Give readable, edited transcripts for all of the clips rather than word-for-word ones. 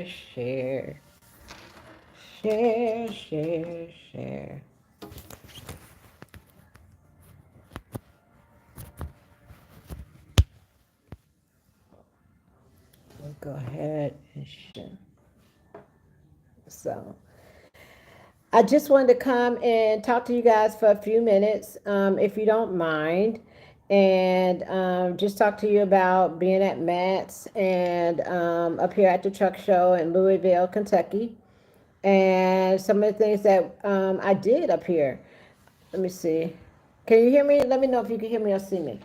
share. We'll go ahead and share. So, I just wanted to come and talk to you guys for a few minutes, if you don't mind, and just talk to you about being at Matt's and up here at the truck show in Louisville, Kentucky, and some of the things that I did up here. Let me see. Can you hear me? Let me know if you can hear me or see me.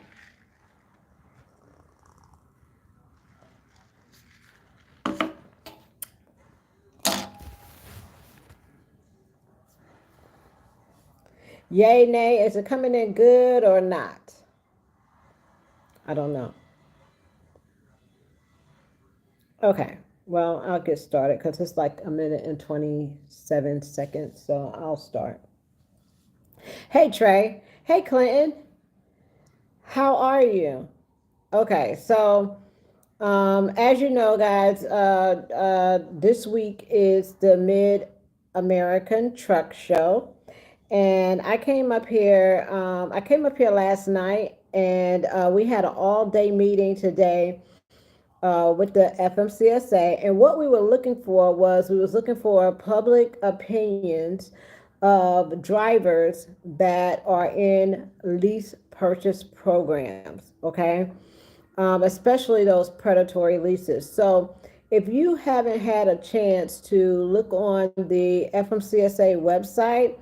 Yay, nay, is it coming in good or not? I don't know. Okay, well, I'll get started because it's like a minute and 27 seconds, so I'll start. Hey, Trey. Hey, Clinton. How are you? Okay, so as you know, guys, this week is the Mid-American Truck Show. And I came up here. I came up here last night, and we had an all-day meeting today with the FMCSA. And what we were looking for was we was looking for public opinions of drivers that are in lease purchase programs. Okay, especially those predatory leases. So if you haven't had a chance to look on the FMCSA website,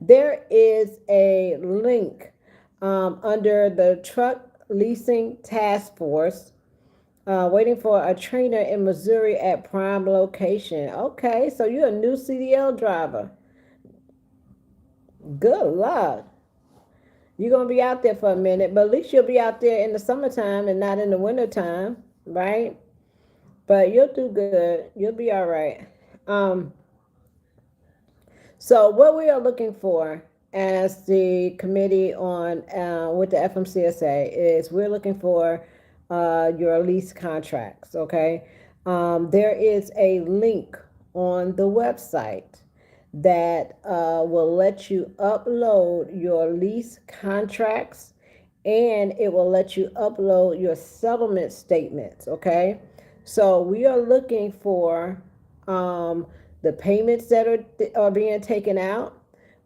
there is a link under the Truck Leasing Task Force, waiting for a trainer in Missouri at prime location. Okay, so you're a new CDL driver. Good luck. You're going to be out there for a minute, but at least you'll be out there in the summertime and not in the wintertime, right? But you'll do good. You'll be all right. So what we are looking for as the committee on with the FMCSA is we're looking for your lease contracts. Okay, there is a link on the website that will let you upload your lease contracts, and it will let you upload your settlement statements. Okay, so we are looking for the payments that are being taken out.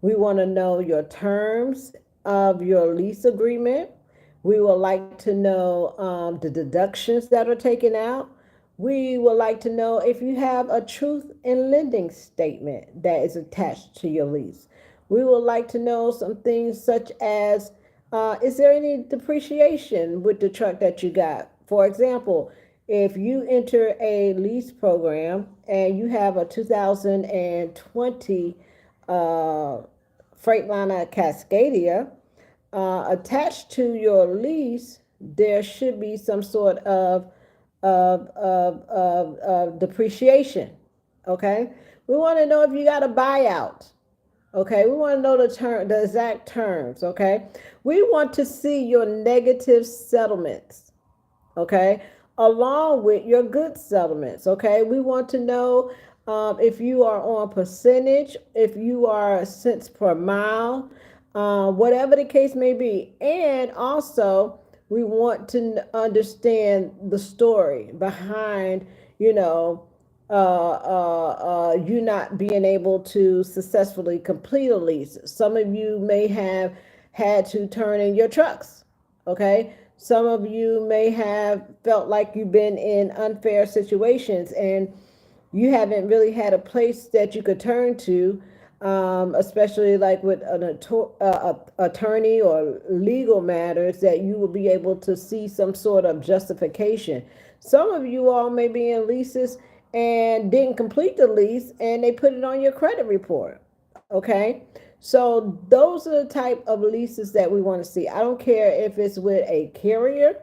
We want to know your terms of your lease agreement. We would like to know the deductions that are taken out. We would like to know if you have a truth in lending statement that is attached to your lease. We would like to know some things such as, is there any depreciation with the truck that you got? For example, if you enter a lease program and you have a 2020 Freightliner Cascadia, attached to your lease, there should be some sort of depreciation. Okay, we want to know if you got a buyout. Okay, we want to know the exact terms. Okay, we want to see your negative settlements. Okay, along with your good settlements. Okay, we want to know if you are on percentage, if you are cents per mile, whatever the case may be. And also, we want to understand the story behind, you not being able to successfully complete a lease. Some of you may have had to turn in your trucks. Okay, some of you may have felt like you've been in unfair situations and you haven't really had a place that you could turn to, especially like with an attorney or legal matters, that you will be able to see some sort of justification. Some of you all may be in leases and didn't complete the lease and they put it on your credit report. Okay, so those are the type of leases that we want to see. I don't care if it's with a carrier,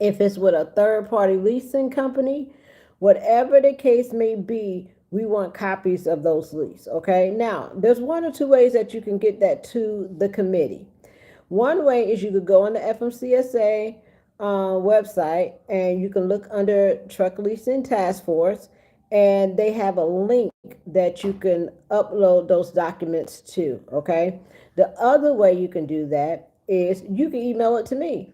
if it's with a third-party leasing company, whatever the case may be, we want copies of those leases. Okay, now there's one or two ways that you can get that to the committee. One way is you could go on the FMCSA website and you can look under Truck Leasing Task Force and they have a link that you can upload those documents to, okay? The other way you can do that is you can email it to me,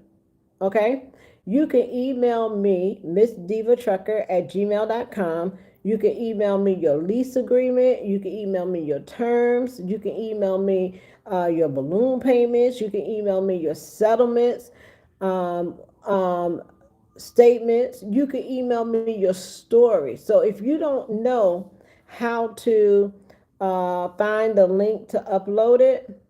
okay? You can email me, missdivatrucker@gmail.com. You can email me your lease agreement. You can email me your terms. You can email me your balloon payments. You can email me your settlements, um, um, statements. You can email me your story. So if you don't know how to find the link to upload it,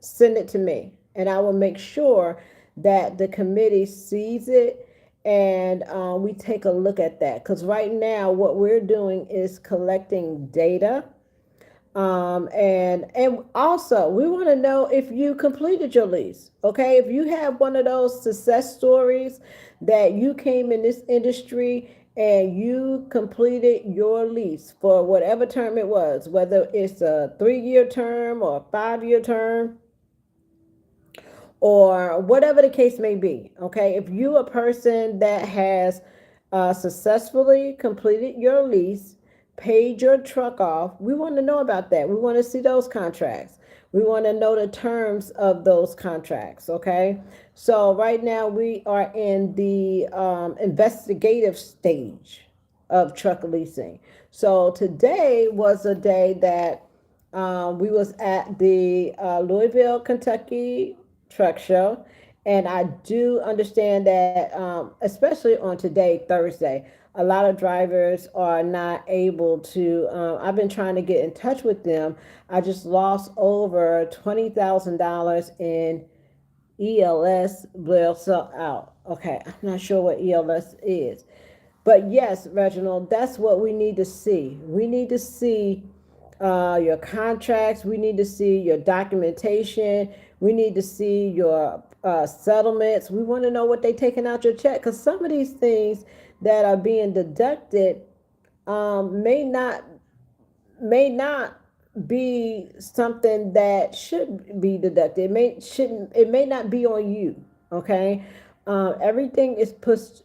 send it to me, and I will make sure that the committee sees it, and we take a look at that. Because right now, what we're doing is collecting data, and also we want to know if you completed your lease. Okay, if you have one of those success stories that you came in this industry and you completed your lease for whatever term it was, whether it's a 3-year term or a 5-year term, or whatever the case may be. Okay, if you a person that has successfully completed your lease, paid your truck off, we want to know about that. We want to see those contracts. We want to know the terms of those contracts. Okay, so right now we are in the investigative stage of truck leasing. So today was a day that we was at the Louisville, Kentucky truck show, and I do understand that, especially on today, Thursday, a lot of drivers are not able to. I've been trying to get in touch with them. I just lost over $20,000 in ELS bill out. Okay, I'm not sure what ELS is. But yes, Reginald, that's what we need to see. We need to see your contracts. We need to see your documentation. We need to see your settlements. We want to know what they taking out your check, because some of these things that are being deducted may not be something that should be deducted. It may not be on you. Okay, everything is pushed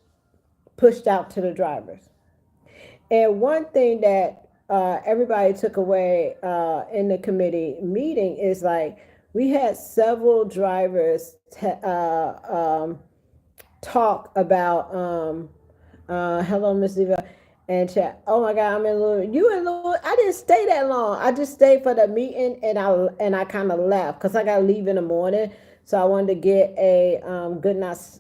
out to the drivers. And one thing that everybody took away in the committee meeting is, like, we had several drivers talk about hello, Miss Eva, and chat. Oh my God, I'm in Louisville. You in Louisville? I didn't stay that long. I just stayed for the meeting, and I kind of left because I got to leave in the morning. So I wanted to get a good night's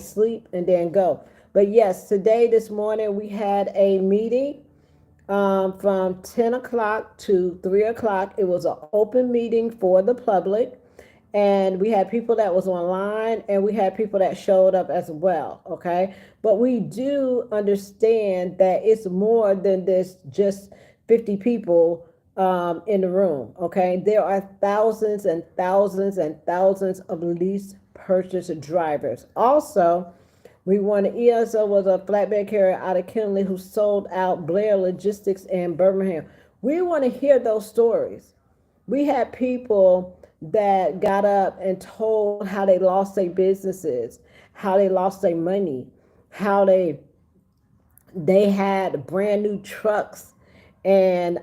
sleep and then go. But yes, today, this morning, we had a meeting from 10 o'clock to 3 o'clock. It was an open meeting for the public. And we had people that was online, and we had people that showed up as well. Okay. But we do understand that it's more than this, just 50 people in the room. Okay. There are thousands and thousands and thousands of lease purchase drivers. Also, we won. ESO was a flatbed carrier out of Kinley who sold out Blair Logistics in Birmingham. We want to hear those stories. We had people that got up and told how they lost their businesses, how they lost their money, how they had brand new trucks and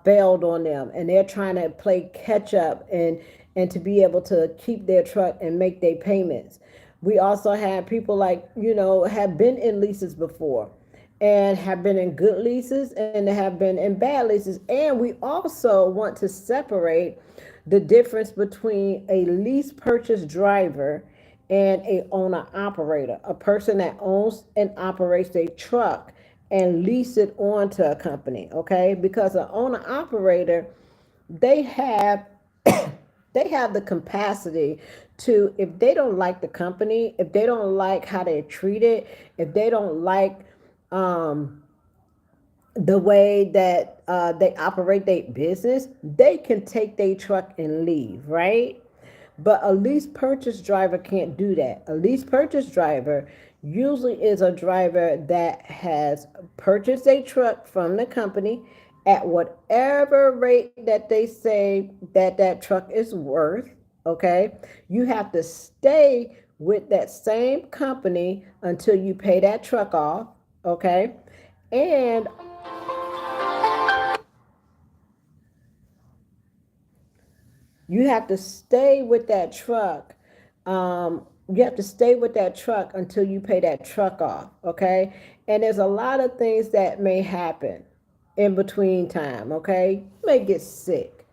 failed on them, and they're trying to play catch up and to be able to keep their truck and make their payments. We also had people, like, have been in leases before and have been in good leases and have been in bad leases. And we also want to separate the difference between a lease purchase driver and a owner operator, a person that owns and operates a truck and lease it on to a company. Okay, because an owner operator, they have they have the capacity to, if they don't like the company, if they don't like how they're treated, if they don't like the way that they operate their business, they can take their truck and leave, right? But a lease purchase driver can't do that. A lease purchase driver usually is a driver that has purchased a truck from the company at whatever rate that they say that truck is worth. Okay, you have to stay with that same company until you pay that truck off. Okay, And you have to stay with that truck. You have to stay with that truck until you pay that truck off, okay? And there's a lot of things that may happen in between time, okay? You may get sick,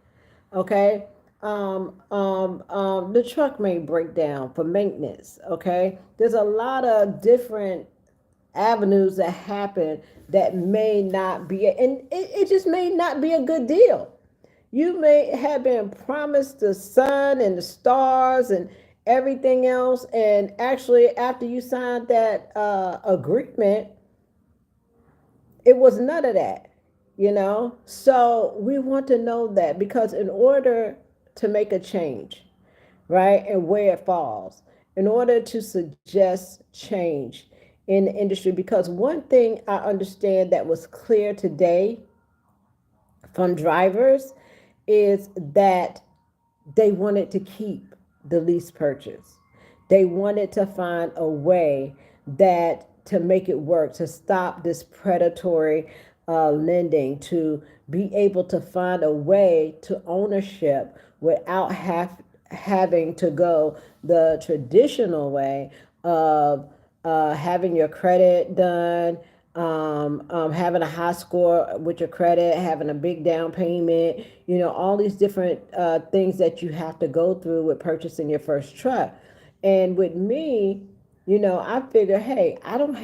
okay? The truck may break down for maintenance, okay? There's a lot of different avenues that happen that may not be, and it just may not be a good deal. You may have been promised the sun and the stars and everything else, and actually, after you signed that agreement, it was none of that, you know? So we want to know that, because in order to make a change, right, and where it falls, in order to suggest change in the industry, because one thing I understand that was clear today from drivers is that they wanted to keep the lease purchase. They wanted to find a way that to make it work, to stop this predatory lending, to be able to find a way to ownership without having to go the traditional way of having your credit done, having a high score with your credit, having a big down payment, all these different things that you have to go through with purchasing your first truck. And with me, I figure, hey, I didn't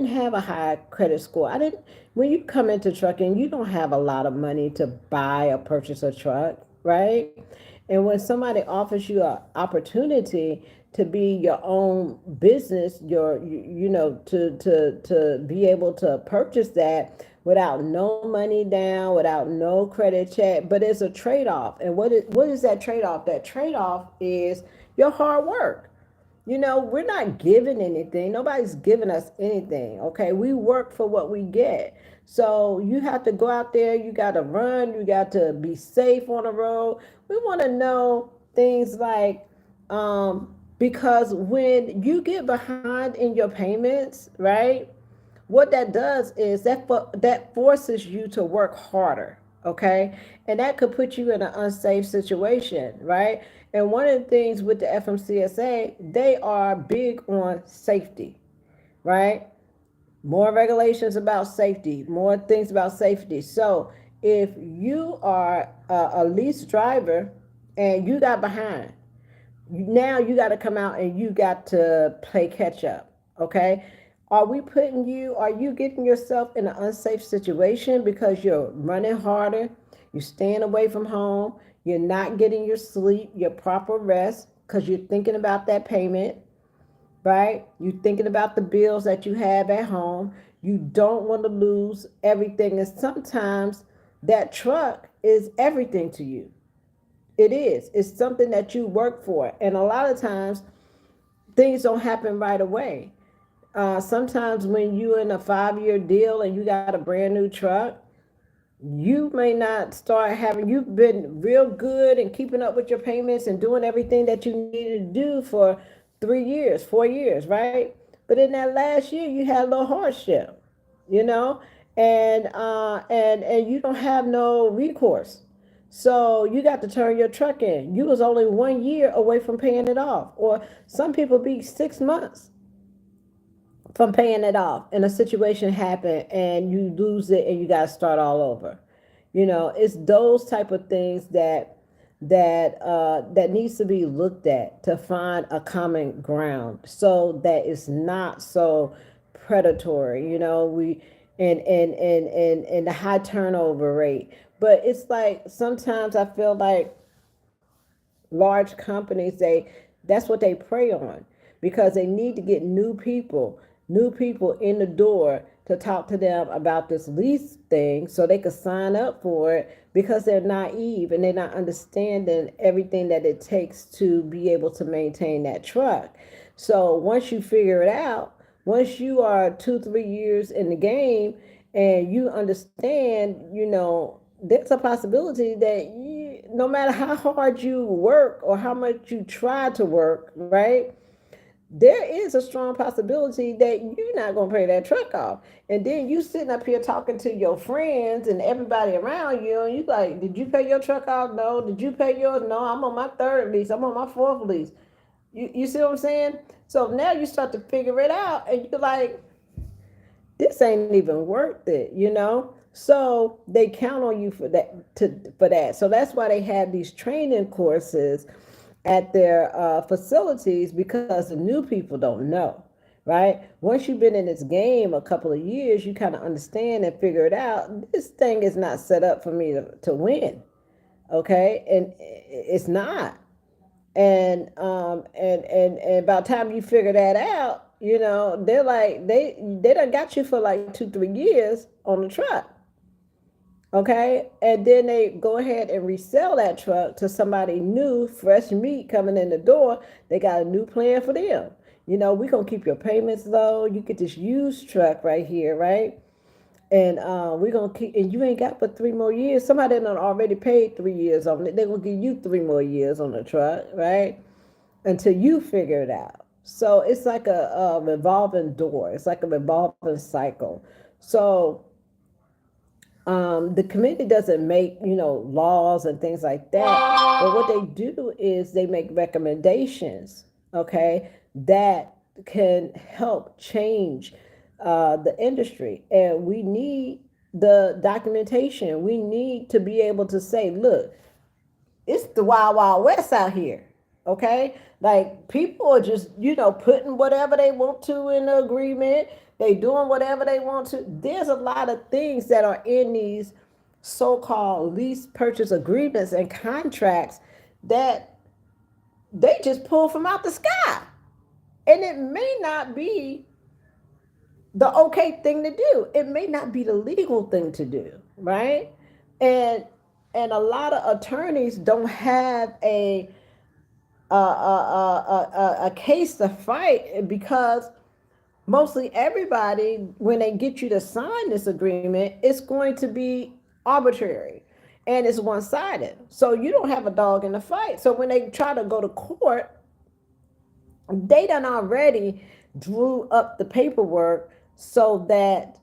have a high credit score. When you come into trucking, you don't have a lot of money to buy or purchase a truck, right? And when somebody offers you an opportunity to be your own business, to be able to purchase that without no money down, without no credit check, but it's a trade-off. And what is that trade-off? That trade-off is your hard work. We're not giving anything. Nobody's giving us anything. Okay. We work for what we get. So you have to go out there. You got to run. You got to be safe on the road. We want to know things like, because when you get behind in your payments, right? What that does is that forces you to work harder, okay? And that could put you in an unsafe situation, right? And one of the things with the FMCSA, they are big on safety, right? More regulations about safety, more things about safety. So if you are a lease driver and you got behind, now you got to come out and you got to play catch up, okay? Are you getting yourself in an unsafe situation because you're running harder, you're staying away from home, you're not getting your sleep, your proper rest, because you're thinking about that payment, right? You're thinking about the bills that you have at home. You don't want to lose everything. And sometimes that truck is everything to you. It is. It's something that you work for. And a lot of times things don't happen right away. Sometimes when you're in a 5-year deal and you got a brand new truck, you may not you've been real good and keeping up with your payments and doing everything that you needed to do for 3 years, 4 years, right? But in that last year, you had a little hardship, you know, and you don't have no recourse. So you got to turn your truck in. You was only 1 year away from paying it off. Or some people be 6 months from paying it off, and a situation happen and you lose it and you got to start all over. It's those type of things that needs to be looked at to find a common ground, so that it's not so predatory. We and the high turnover rate. But it's like sometimes I feel like large companies, that's what they prey on, because they need to get new people in the door to talk to them about this lease thing so they could sign up for it, because they're naive and they're not understanding everything that it takes to be able to maintain that truck. So once you figure it out, once you are 2-3 years in the game and you understand, there's a possibility that no matter how hard you work or how much you try to work, right, there is a strong possibility that you're not going to pay that truck off. And then you sitting up here talking to your friends and everybody around you, and you like, did you pay your truck off? No. Did you pay yours? No. I'm on my third lease. I'm on my fourth lease. You see what I'm saying? So now you start to figure it out, and you're like, this ain't even worth it, you know? So they count on you for that. So that's why they have these training courses at their facilities, because the new people don't know, right? Once you've been in this game a couple of years, you kind of understand and figure it out. This thing is not set up for me to win, okay? And it's not. And by the time you figure that out, you know, they're like, they done got you for like 2-3 years on the truck. Okay. And then they go ahead and resell that truck to somebody new, fresh meat coming in the door. They got a new plan for them. You know, we're going to keep your payments low. You get this used truck right here, right? And we're going to keep, and you ain't got but 3 more years. Somebody done already paid 3 years on it. They're going to give you 3 more years on the truck, right? Until you figure it out. So it's like a revolving door. It's like a revolving cycle. So the committee doesn't make, you know, laws and things like that, but what they do is they make recommendations, okay, that can help change the industry. And we need the documentation. We need to be able to say, look, it's the wild, wild west out here. Okay. Like people are just, you know, putting whatever they want to in the agreement. They doing whatever they want to. There's a lot of things that are in these so-called lease purchase agreements and contracts that they just pull from out the sky. And it may not be the okay thing to do. It may not be the legal thing to do, right? And and a lot of attorneys don't have a case to fight, because mostly everybody, when they get you to sign this agreement, it's going to be arbitrary and it's one-sided. So you don't have a dog in the fight. So when they try to go to court, they done already drew up the paperwork so that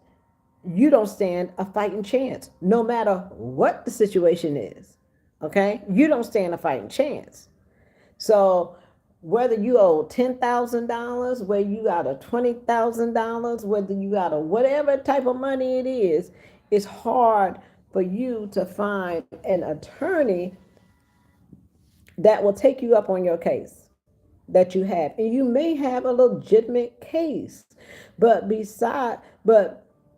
you don't stand a fighting chance, no matter what the situation is. Okay? You don't stand a fighting chance. So whether you owe $10,000, whether you got a $20,000, whether you got a whatever type of money it is, it's hard for you to find an attorney that will take you up on your case that you have. And you may have a legitimate case, but but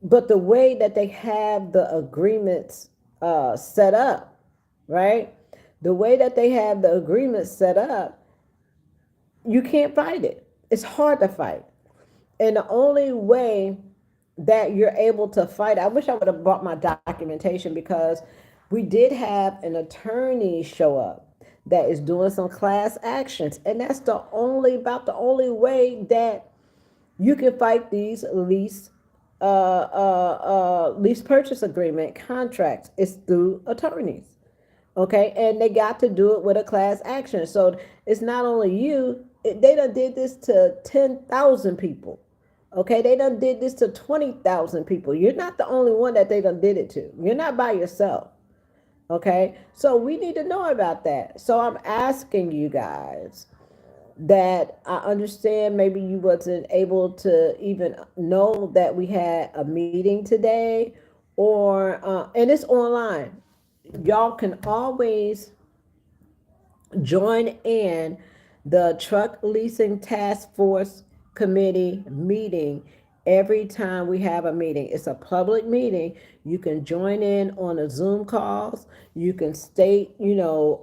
but the way that they have the agreements set up, right? The way that they have the agreements set up, you can't fight it. It's hard to fight. And the only way that you're able to fight, I wish I would have brought my documentation, because we did have an attorney show up that is doing some class actions. And that's about the only way that you can fight these lease purchase agreement contracts is through attorneys. Okay, and they got to do it with a class action. So it's not only you, they done did this to 10,000 people. Okay, they done did this to 20,000 people. You're not the only one that they done did it to. You're not by yourself. Okay, so we need to know about that. So I'm asking you guys, that I understand maybe you wasn't able to even know that we had a meeting today, or and it's online. Y'all can always join in the Truck Leasing Task Force Committee meeting every time we have a meeting. It's a public meeting. You can join in on the Zoom calls. You can state, you know,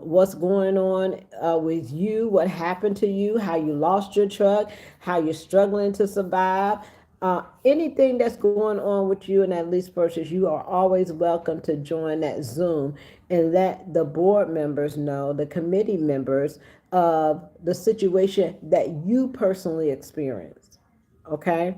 what's going on with you, what happened to you, how you lost your truck, how you're struggling to survive. Anything that's going on with you in that lease purchase, you are always welcome to join that Zoom and let the board members know, the committee members, of the situation that you personally experienced. Okay?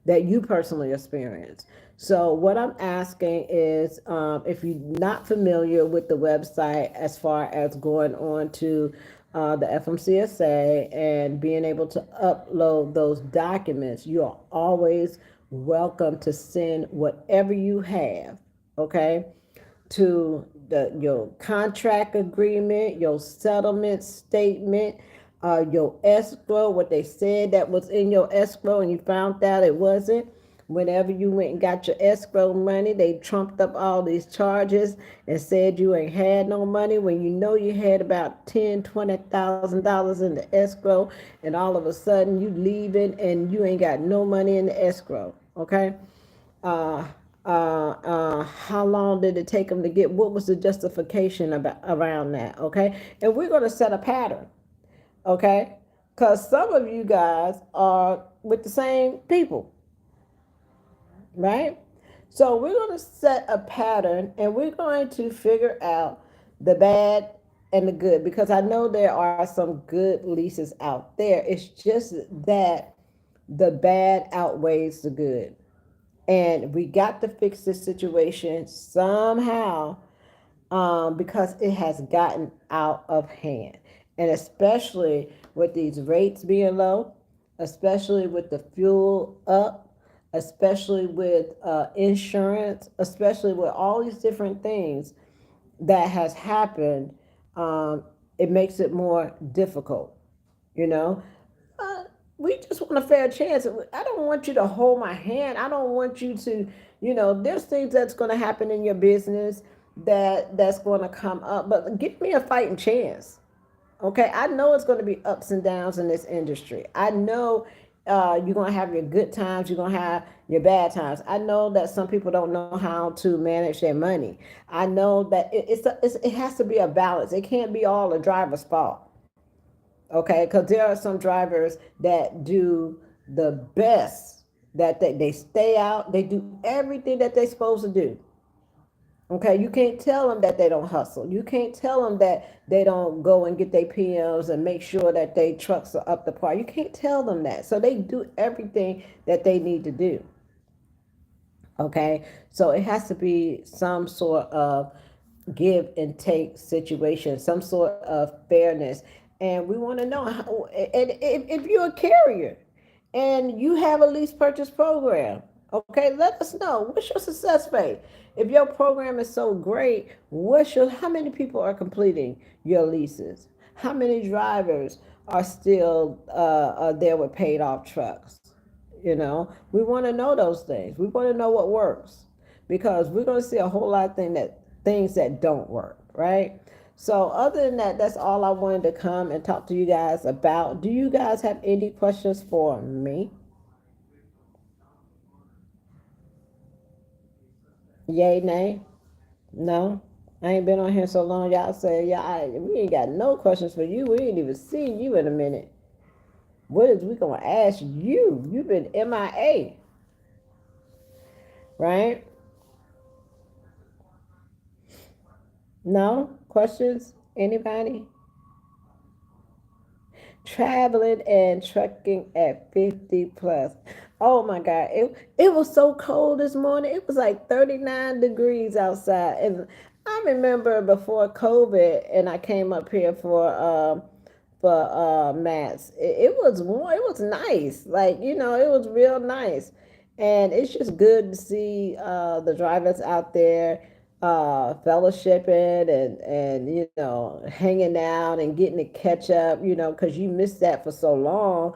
That you personally experienced. So what I'm asking is, if you're not familiar with the website as far as going on to the FMCSA and being able to upload those documents, you are always welcome to send whatever you have, okay, to your contract agreement, your settlement statement, your escrow, what they said that was in your escrow and you found out it wasn't. Whenever you went and got your escrow money, they trumped up all these charges and said you ain't had no money when you know you had about $10,000, $20,000 in the escrow, and all of a sudden you leaving and you ain't got no money in the escrow. Okay, uh, how long did it take them to get? What was the justification about around that? Okay, and we're going to set a pattern. Okay, because some of you guys are with the same people, right? So we're going to set a pattern and we're going to figure out the bad and the good, because I know there are some good leases out there. It's just that the bad outweighs the good. And we got to fix this situation somehow, because it has gotten out of hand. And especially with these rates being low, especially with the fuel up, especially with insurance, especially with all these different things that has happened, it makes it more difficult, you know. uh, we just want a fair chance. I don't want you to hold my hand. I don't want you to, there's things that's going to happen in your business that's going to come up, but give me a fighting chance. Okay, I know it's going to be ups and downs in this industry. I know you're going to have your good times, you're going to have your bad times. I know that some people don't know how to manage their money. I know that it has to be a balance. It can't be all a driver's fault. Okay, because there are some drivers that do the best, that they stay out, they do everything that they're supposed to do. Okay, you can't tell them that they don't hustle. You can't tell them that they don't go and get their PMs and make sure that their trucks are up to par. You can't tell them that. So they do everything that they need to do. Okay, so it has to be some sort of give and take situation, some sort of fairness. And we want to know how, and if you're a carrier and you have a lease purchase program, okay, let us know what's your success rate. If your program is so great, how many people are completing your leases? How many drivers are still are there with paid off trucks? We want to know those things. We want to know what works, because we're going to see a whole lot of things that don't work, right? So other than that, that's all I wanted to come and talk to you guys about. Do you guys have any questions for me? Yay, nay? No? I ain't been on here so long. Y'all say, yeah, we ain't got no questions for you. We ain't even seen you in a minute. What is we gonna ask you? You've been MIA, right? No questions? Anybody? Traveling and trucking at 50 plus. Oh my God. It was so cold this morning. It was like 39 degrees outside. And I remember before COVID and I came up here for Matt's. It was warm. It was nice. Like, it was real nice. And it's just good to see the drivers out there fellowshipping and hanging out and getting to catch up, because you missed that for so long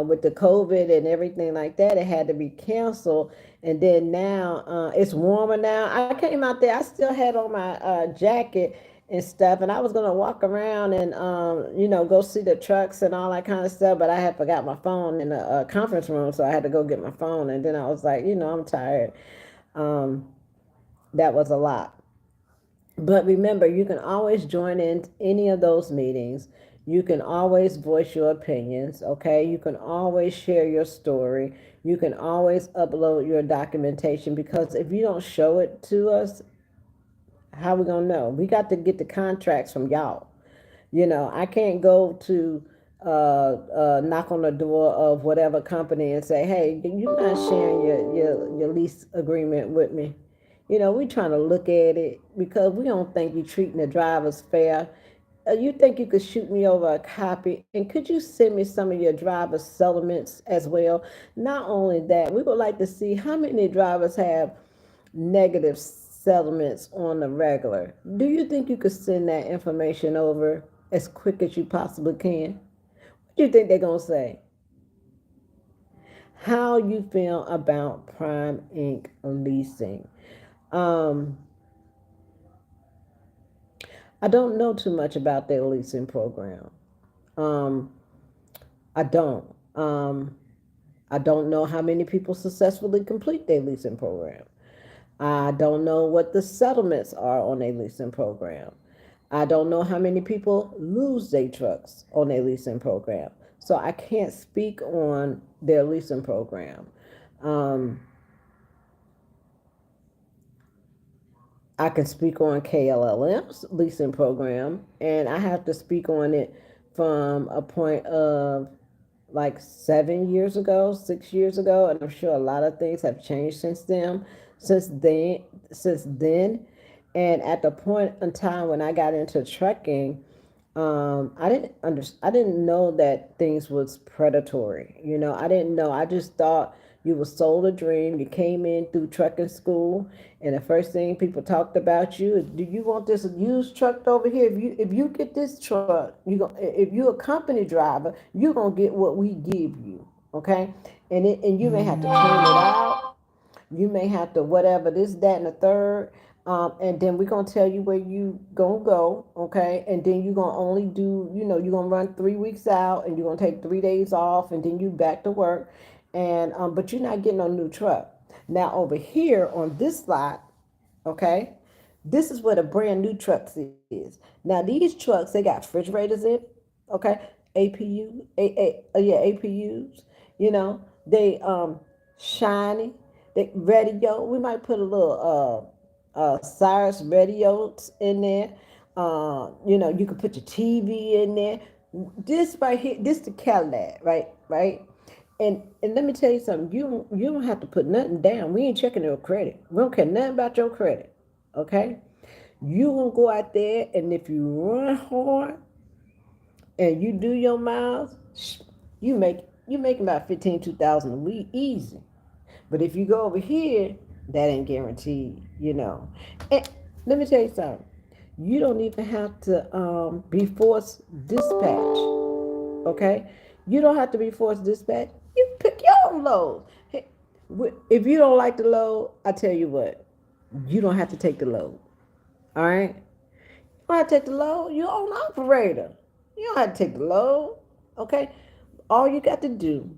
with the COVID and everything like that. It had to be canceled. And then now it's warmer now. I came out there, I still had on my jacket and stuff, and I was gonna walk around and go see the trucks and all that kind of stuff, but I had forgot my phone in the conference room, so I had to go get my phone. And then I was like, I'm tired. That was a lot. But remember, you can always join in any of those meetings. You can always voice your opinions, okay? You can always share your story. You can always upload your documentation, because if you don't show it to us, how we going to know? We got to get the contracts from y'all. I can't go to knock on the door of whatever company and say, hey, do you mind sharing your lease agreement with me? We trying to look at it because we don't think you're treating the drivers fair. You think you could shoot me over a copy, and could you send me some of your driver settlements as well? Not only that, we would like to see how many drivers have negative settlements on the regular. Do you think you could send that information over as quick as you possibly can? What do you think they're going to say? How you feel about Prime Inc. leasing? Um, I don't know too much about their leasing program. Um, I don't. I don't know how many people successfully complete their leasing program. I don't know what the settlements are on a leasing program. I don't know how many people lose their trucks on a leasing program. So I can't speak on their leasing program. Um, I can speak on KLLM's leasing program, and I have to speak on it from a point of like 7 years ago, 6 years ago, and I'm sure a lot of things have changed since then. And at the point in time when I got into trucking, I didn't know that things was predatory. I didn't know. I just thought you were sold a dream. You came in through trucking school, and the first thing people talked about you is, do you want this used truck over here? If you get this truck, if you're a company driver, you're gonna get what we give you. Okay, and you may have to clean it out, you may have to whatever this, that, and the third. And then we're gonna tell you where you gonna go, okay? And then you're gonna only do, you're gonna run 3 weeks out, and you're gonna take 3 days off, and then you back to work. And but you're not getting a new truck. Now over here on this lot, okay, this is where the brand new trucks is. Now these trucks, they got refrigerators in, okay, yeah, APUs. They shiny. They radio. We might put a little Cyrus radios in there. You could put your TV in there. This right here, this the Cadillac, right. And let me tell you something. You don't have to put nothing down. We ain't checking your credit. We don't care nothing about your credit. Okay. You gonna go out there, and if you run hard and you do your miles, you make about 15,000 a week easy. But if you go over here, that ain't guaranteed. And let me tell you something. You don't even have to be forced dispatch. Okay? You don't have to be forced dispatch. You pick your own load. Hey, if you don't like the load, I tell you what, you don't have to take the load. All right? You don't have to take the load. You're an operator. You don't have to take the load. Okay? All you got to do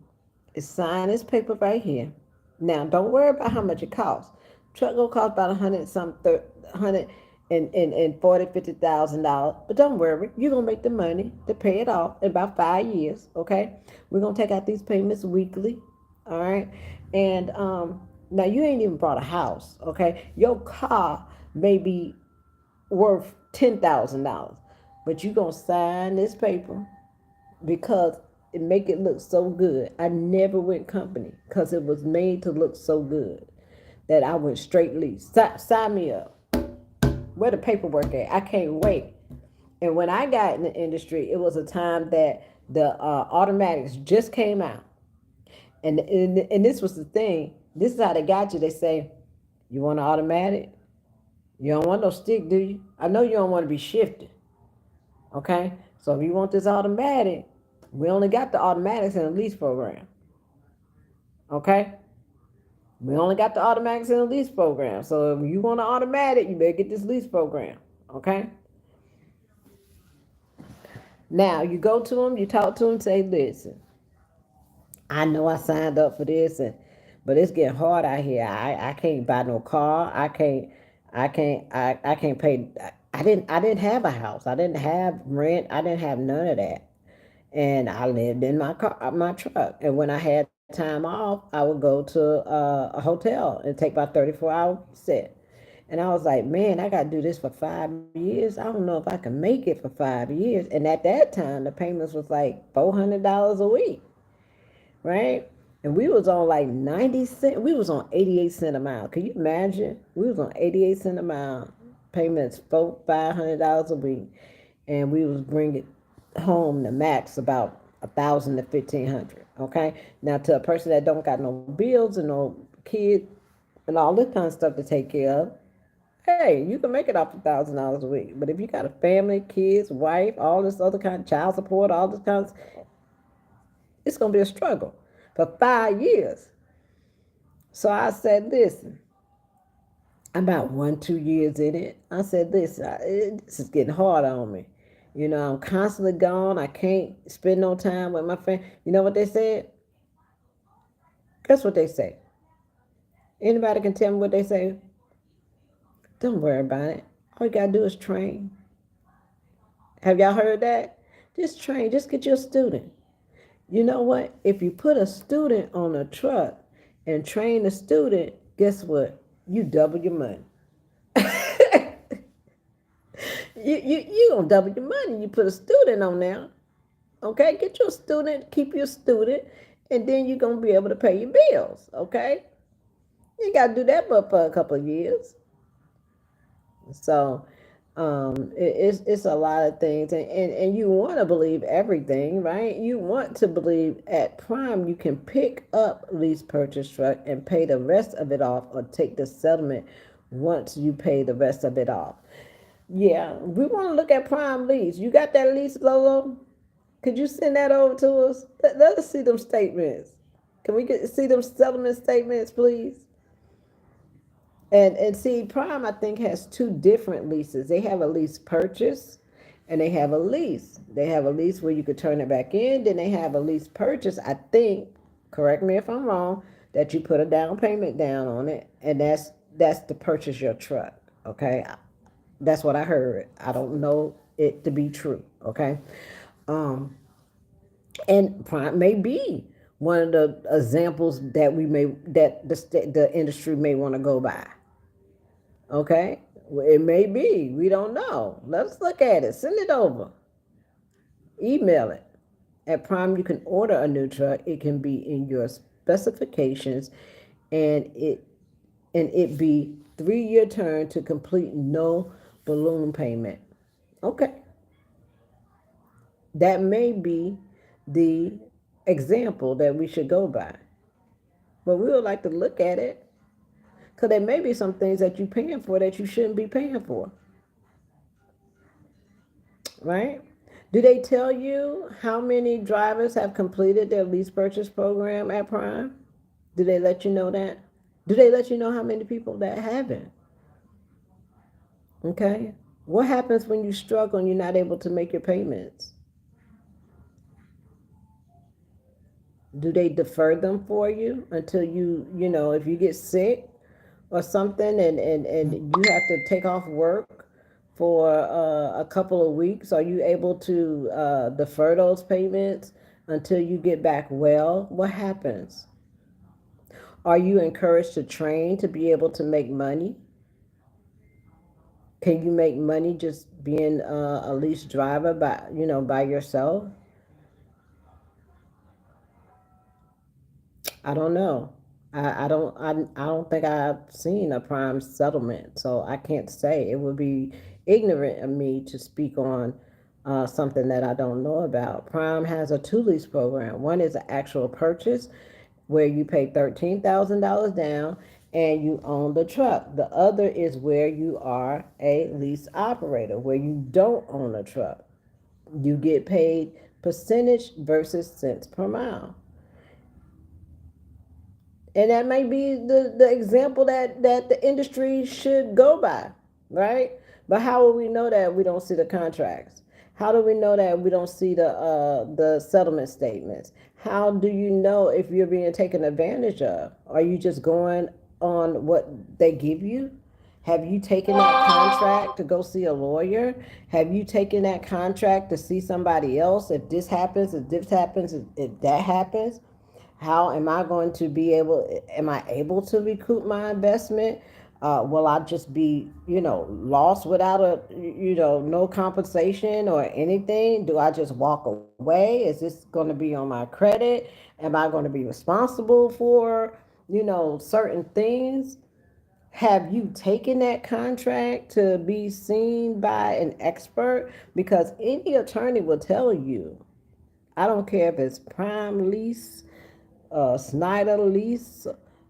is sign this paper right here. Now, don't worry about how much it costs. Truck gonna cost about $140,000-$50,000. But don't worry, you're gonna make the money to pay it off in about 5 years. Okay, we're gonna take out these payments weekly. All right, and now you ain't even bought a house. Okay, your car may be worth $10,000, but you gonna sign this paper because it make it look so good. I never went company because it was made to look so good that I went straight lease. Sign me up. Where the paperwork at? I can't wait. And when I got in the industry, it was a time that the automatics just came out. And this was the thing. This is how they got you. They say, you want an automatic? You don't want no stick, do you? I know you don't want to be shifted. Okay? So if you want this automatic, we only got the automatics in the lease program. Okay? We only got the automatics in the lease program. So if you want an automatic, you better get this lease program. Okay? Now, you go to them, you talk to them, say, listen, I know I signed up for this, but it's getting hard out here. I can't buy no car. I can't pay. I didn't have a house. I didn't have rent. I didn't have none of that. And I lived in my truck. And when I had time off, I would go to a hotel and take my 34-hour set. And I was like, man, I got to do this for 5 years. I don't know if I can make it for 5 years. And at that time, the payments was like $400 a week, right? And we was on like 90 cents. We was on 88 cents a mile. Can you imagine? We was on 88 cents a mile. Payments $500 a week. And we was bringing home the max about 1,000 to 1,500. Okay. Now to a person that don't got no bills and no kids and all this kind of stuff to take care of, hey, you can make it off $1,000 a week. But if you got a family, kids, wife, all this other kind of child support, all this kind of, it's gonna be a struggle for 5 years. So I said, listen, I'm about 1, 2 years in it. I said, listen, this is getting hard on me. You know, I'm constantly gone. I can't spend no time with my family. You know what they said? Guess what they say? Anybody can tell me what they say? Don't worry about it. All you gotta do is train. Have y'all heard that? Just train. Just get you a student. You know what? If you put a student on a truck and train the student, guess what? You double your money. you gonna double your money. You put a student on there. Okay? Get your student, keep your student, and then you're gonna be able to pay your bills. Okay? You gotta do that for a couple of years. So it's a lot of things, and you want to believe everything, right? You want to believe at Prime you can pick up lease purchase truck and pay the rest of it off, or take the settlement once you pay the rest of it off. Yeah, we want to look at Prime Lease. You got that lease, Lolo? Could you send that over to us? Let us see them statements. Can we see them settlement statements, please? And see, Prime, I think, has two different leases. They have a lease purchase and they have a lease. They have a lease where you could turn it back in. Then they have a lease purchase, I think, correct me if I'm wrong, that you put a down payment down on it. And that's to purchase your truck, okay? That's what I heard. I don't know it to be true, okay? And Prime may be one of the examples that the industry may want to go by. Okay, it may be. We don't know. Let's look at it. Send it over. Email it. At Prime, you can order a new truck. It can be in your specifications, and it be 3-year term to complete, no balloon payment. Okay, that may be the example that we should go by, but we would like to look at it. Because there may be some things that you're paying for that you shouldn't be paying for. Right? Do they tell you how many drivers have completed their lease purchase program at Prime? Do they let you know that? Do they let you know how many people that haven't? Okay? What happens when you struggle and you're not able to make your payments? Do they defer them for you until if you get sick or something, and you have to take off work for a couple of weeks? Are you able to defer those payments until you get back well? What happens? Are you encouraged to train to be able to make money? Can you make money just being a lease driver by yourself? I don't know. I don't think I've seen a Prime settlement, so I can't say. It would be ignorant of me to speak on something that I don't know about. Prime has a two lease program. One is an actual purchase where you pay $13,000 down and you own the truck. The other is where you are a lease operator, where you don't own a truck. You get paid percentage versus cents per mile. And that may be the example that the industry should go by, right? But how will we know that we don't see the contracts? How do we know that we don't see the settlement statements? How do you know if you're being taken advantage of? Are you just going on what they give you? Have you taken that contract to go see a lawyer? Have you taken that contract to see somebody else? If this happens, if that happens, how am I able to recoup my investment? Will I just be, lost without no compensation or anything? Do I just walk away? Is this going to be on my credit? Am I going to be responsible for, certain things? Have you taken that contract to be seen by an expert? Because any attorney will tell you, I don't care if it's prime lease, Snyder lease,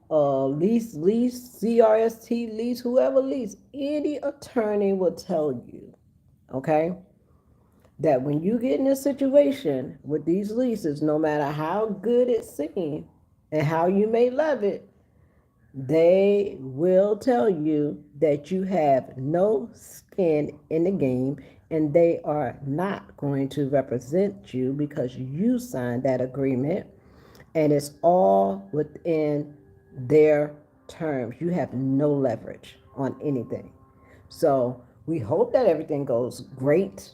lease, CRST lease, whoever lease, any attorney will tell you, okay, that when you get in a situation with these leases, no matter how good it seems and how you may love it, they will tell you that you have no skin in the game and they are not going to represent you because you signed that agreement and it's all within their terms. You have no leverage on anything. So we hope that everything goes great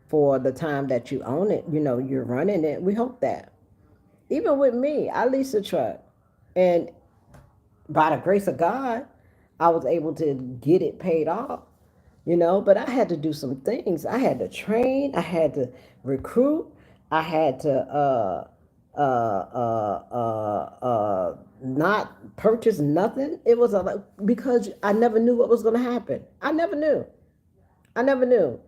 for the time that you own it. You're running it. We hope that. Even with me, I lease a truck, and by the grace of God, I was able to get it paid off, but I had to do some things. I had to train, I had to recruit, I had to not purchase nothing. It was because I never knew what was going to happen. I never knew. I never knew.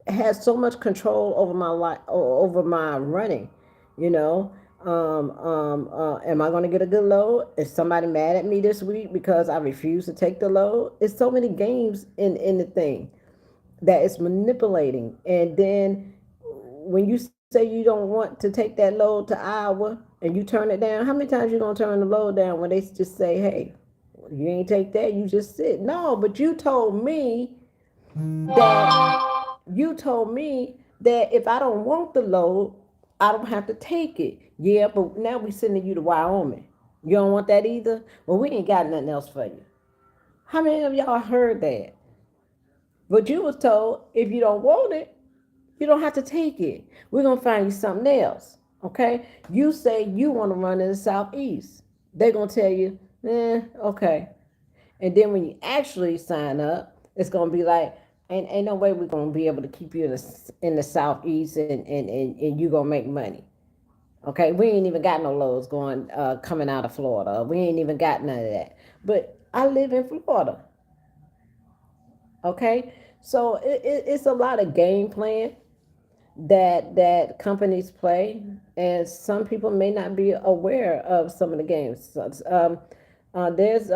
It had so much control over my life, over my running, you know. Am I going to get a good load? Is somebody mad at me this week because I refuse to take the load? It's so many games in the thing that it's manipulating. And then when you say you don't want to take that load to Iowa and you turn it down, how many times you going to turn the load down when they just say, hey, you ain't take that, you just sit? No, but you told me that if I don't want the load, I don't have to take it. Yeah, but now we sending you to Wyoming. You don't want that either? Well, we ain't got nothing else for you. How many of y'all heard that? But you was told if you don't want it, you don't have to take it. We're going to find you something else. Okay? You say you want to run in the southeast. They're going to tell you, okay. And then when you actually sign up, it's going to be like, ain't no way we're going to be able to keep you in the southeast and you're going to make money. Okay? We ain't even got no loads coming out of Florida. We ain't even got none of that. But I live in Florida. Okay? So it's a lot of game plan that companies play, and some people may not be aware of some of the games. There's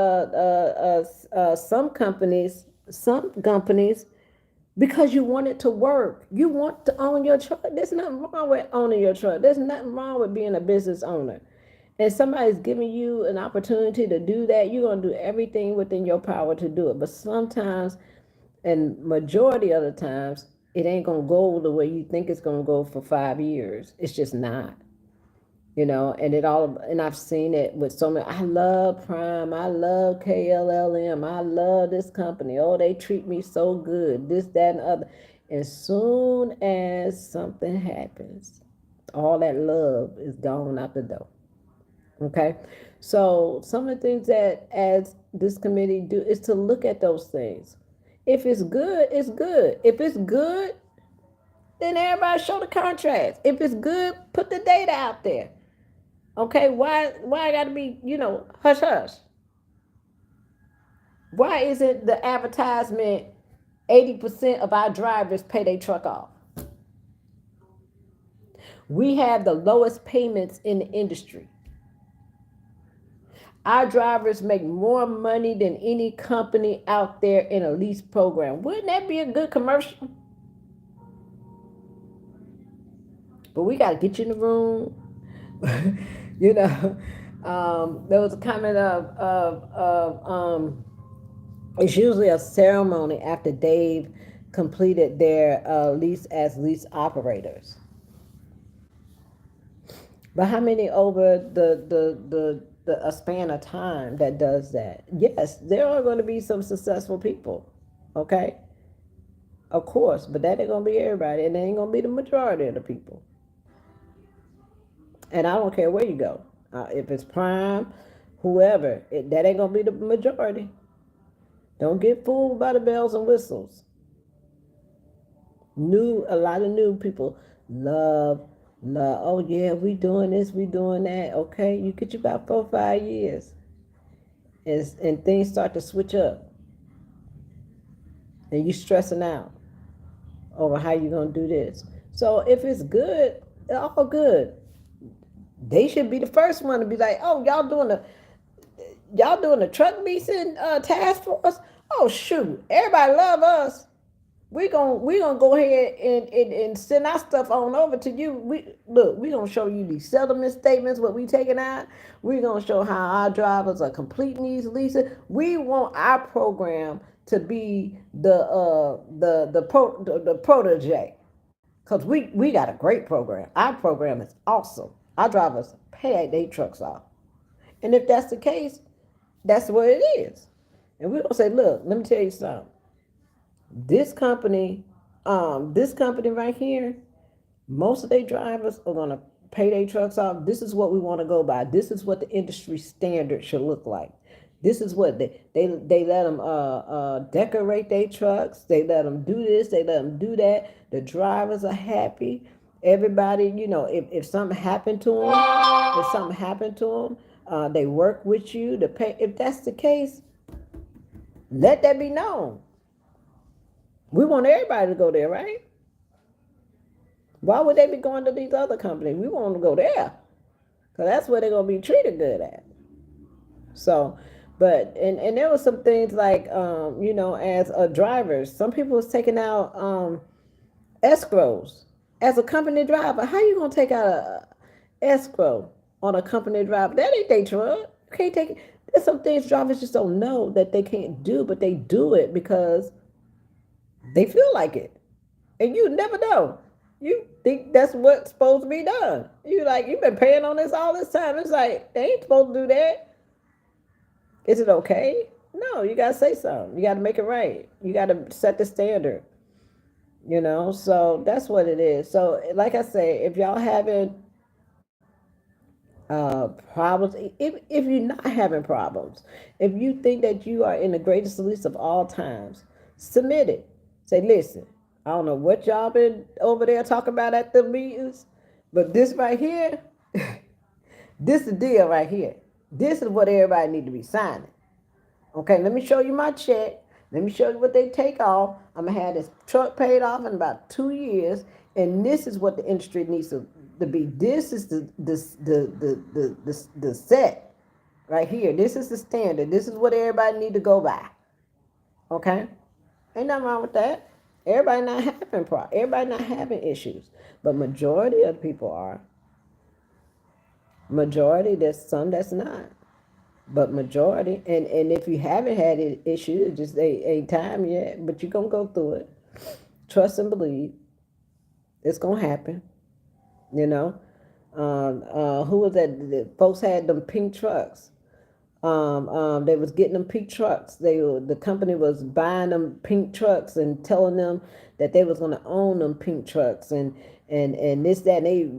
some companies, because you want it to work. You want to own your truck. There's nothing wrong with owning your truck. There's nothing wrong with being a business owner. And somebody's giving you an opportunity to do that, you're going to do everything within your power to do it. But sometimes, and majority of the times, it ain't going to go the way you think it's going to go for 5 years. It's just not. And I've seen it with so many. I love Prime, I love KLLM, I love this company. Oh, they treat me so good, this, that, and other. As soon as something happens, all that love is gone out the door. Okay, so some of the things that as this committee do is to look at those things. If it's good, it's good. If it's good, then everybody show the contracts. If it's good, put the data out there. Okay, why I gotta be, hush hush? Why isn't the advertisement 80% of our drivers pay their truck off? We have the lowest payments in the industry. Our drivers make more money than any company out there in a lease program. Wouldn't that be a good commercial? But we got to get you in the room. There was a comment of it's usually a ceremony after they've completed their lease as lease operators. But how many over a span of time that does that? Yes, there are going to be some successful people, okay? Of course, but that ain't going to be everybody, and it ain't going to be the majority of the people. And I don't care where you go. If it's Prime, whoever, that ain't going to be the majority. Don't get fooled by the bells and whistles. A lot of new people love, love. Oh yeah, we doing this, we doing that. Okay, you get you about 4 or 5 years, and things start to switch up, and you stressing out over how you gonna do this. So if it's good, all good. They should be the first one to be like, oh, y'all doing the truck leasing task force. Oh shoot, everybody love us. We gonna go ahead and send our stuff on over to you. We gonna show you these settlement statements, what we taking out. We gonna show how our drivers are completing these leases. We want our program to be the protege, because we got a great program. Our program is awesome. Our drivers pay their trucks off, and if that's the case, that's what it is. And we're gonna say, look, let me tell you something. This company, this company right here, most of their drivers are gonna pay their trucks off. This is what we want to go by. This is what the industry standard should look like. This is what they let them decorate their trucks. They let them do this. They let them do that. The drivers are happy. Everybody, if something happened to them, they work with you to pay. If that's the case, let that be known. We want everybody to go there, right? Why would they be going to these other companies? We want them to go there, because that's where they're going to be treated good at. So, but, and there was some things like, as a driver, some people was taking out escrows. As a company driver, how you going to take out a escrow on a company driver? That ain't their truck. You can't take it. There's some things drivers just don't know that they can't do, but they do it because they feel like it. And you never know. You think that's what's supposed to be done. You've been paying on this all this time. It's like, they ain't supposed to do that. Is it okay? No, you got to say something. You got to make it right. You got to set the standard. So that's what it is. So, like I say, if y'all having problems, if you're not having problems, if you think that you are in the greatest lease of all times, submit it. Say, listen, I don't know what y'all been over there talking about at the meetings, but this right here, this is the deal right here. This is what everybody need to be signing. Okay, let me show you my check. Let me show you what they take off. I'm gonna have this truck paid off in about 2 years, and this is what the industry needs to be. This is the set right here. This is the standard. This is what everybody need to go by. Okay, ain't nothing wrong with that. Everybody not having issues, but majority of people are. Majority, there's some that's not, but majority, and if you haven't had an issue, it just ain't time yet. But you're gonna go through it. Trust and believe. It's gonna happen. Who was that? The folks had them pink trucks. They was getting them pink trucks. The company was buying them pink trucks and telling them that they was gonna own them pink trucks and this, that, and they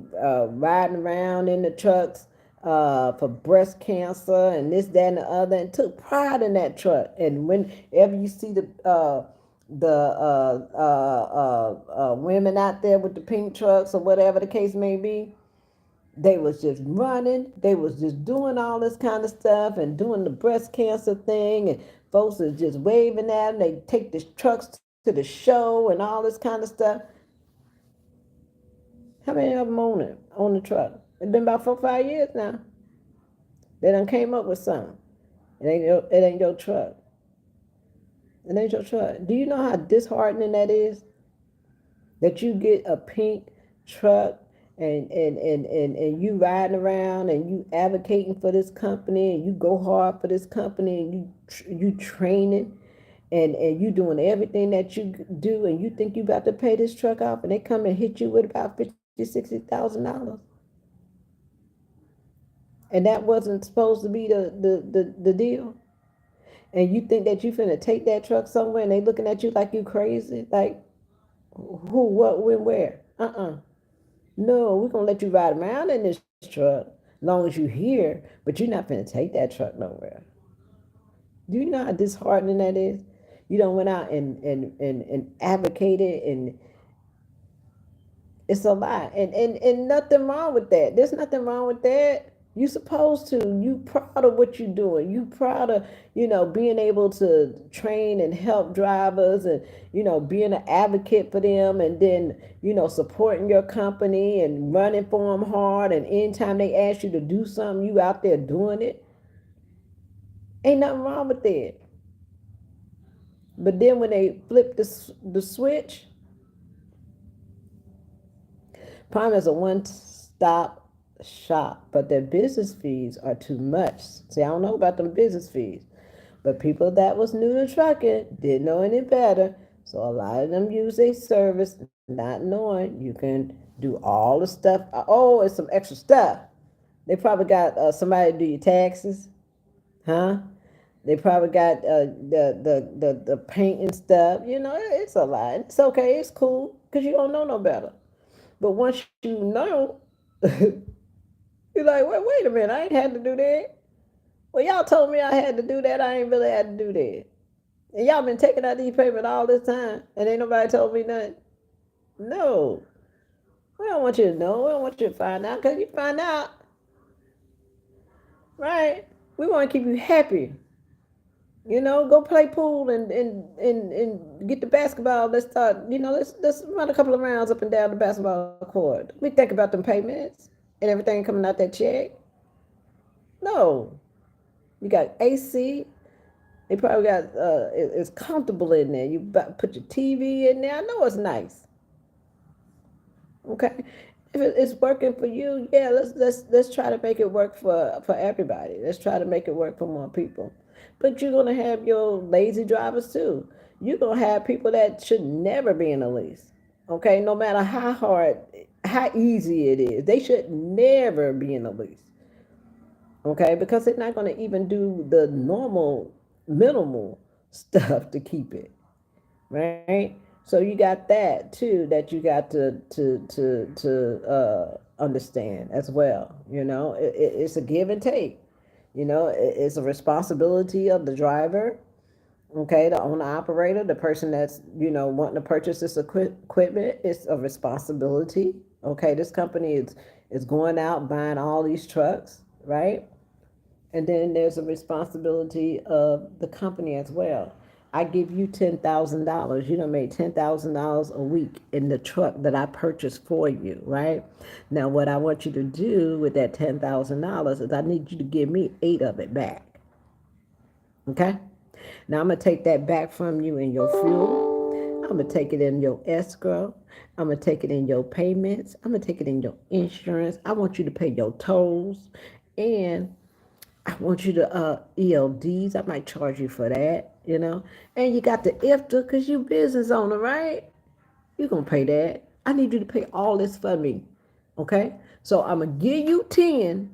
riding around in the trucks for breast cancer and this, that, and the other, and took pride in that truck. And whenever you see the women out there with the pink trucks or whatever the case may be, they was just running. They was just doing all this kind of stuff and doing the breast cancer thing. And folks is just waving at them. They take the trucks to the show and all this kind of stuff. How many of them on the truck? It's been about 4 or 5 years now. They done came up with something. It ain't your truck. It ain't your truck. Do you know how disheartening that is? That you get a pink truck and you riding around and you advocating for this company and you go hard for this company and you training and you doing everything that you do, and you think you about to pay this truck off, and they come and hit you with about $50,000-$60,000, and that wasn't supposed to be the deal. And you think that you finna take that truck somewhere, and they looking at you like you crazy, like who, what, when, where? No, we're gonna let you ride around in this truck as long as you here, but you're not gonna take that truck nowhere. Do you know how disheartening that is? You don't went out and advocated, and it's a lot. And nothing wrong with that. There's nothing wrong with that. You supposed to. You proud of what you're doing. You proud of, being able to train and help drivers, and, being an advocate for them, and then, supporting your company and running for them hard. And anytime they ask you to do something, you out there doing it. Ain't nothing wrong with that. But then when they flip the switch, Prime is a one-stop shop, but their business fees are too much. See, I don't know about them business fees, but people that was new to trucking didn't know any better. So a lot of them use a service not knowing you can do all the stuff. Oh, it's some extra stuff. They probably got somebody to do your taxes, huh? They probably got the paint and stuff. It's a lot. It's okay. It's cool because you don't know no better. But once you know, you're like, wait a minute, I ain't had to do that. Well, y'all told me I had to do that. I ain't really had to do that. And y'all been taking out these payments all this time, and ain't nobody told me nothing. No, we don't want you to know. We don't want you to find out, because you find out, right? We want to keep you happy. Go play pool and get the basketball. Let's start, let's run a couple of rounds up and down the basketball court. We think about them payments and everything coming out that check. No. You got AC. They probably got it's comfortable in there. You put your TV in there. I know it's nice. Okay. If it's working for you, yeah, let's try to make it work for everybody. Let's try to make it work for more people. But you're gonna have your lazy drivers too. You're gonna have people that should never be in a lease. Okay, no matter how hard, how easy it is, they should never be in a lease. Okay, because they're not gonna even do the normal, minimal stuff to keep it, right? So you got that too that you got to understand as well. It's a give and take. It's a responsibility of the driver, okay, the owner operator, the person that's wanting to purchase this equipment. It's a responsibility. Okay, this company is going out buying all these trucks, right? And then there's a responsibility of the company as well. I give you $10,000. You done made $10,000 a week in the truck that I purchased for you, right? Now, what I want you to do with that $10,000 is I need you to give me 8 of it back. Okay? Now, I'm going to take that back from you in your fuel. I'm going to take it in your escrow. I'm going to take it in your payments. I'm going to take it in your insurance. I want you to pay your tolls. And I want you to ELDs. I might charge you for that, And you got the IFTA because you business owner, right? You're going to pay that. I need you to pay all this for me, okay? So I'm going to give you 10,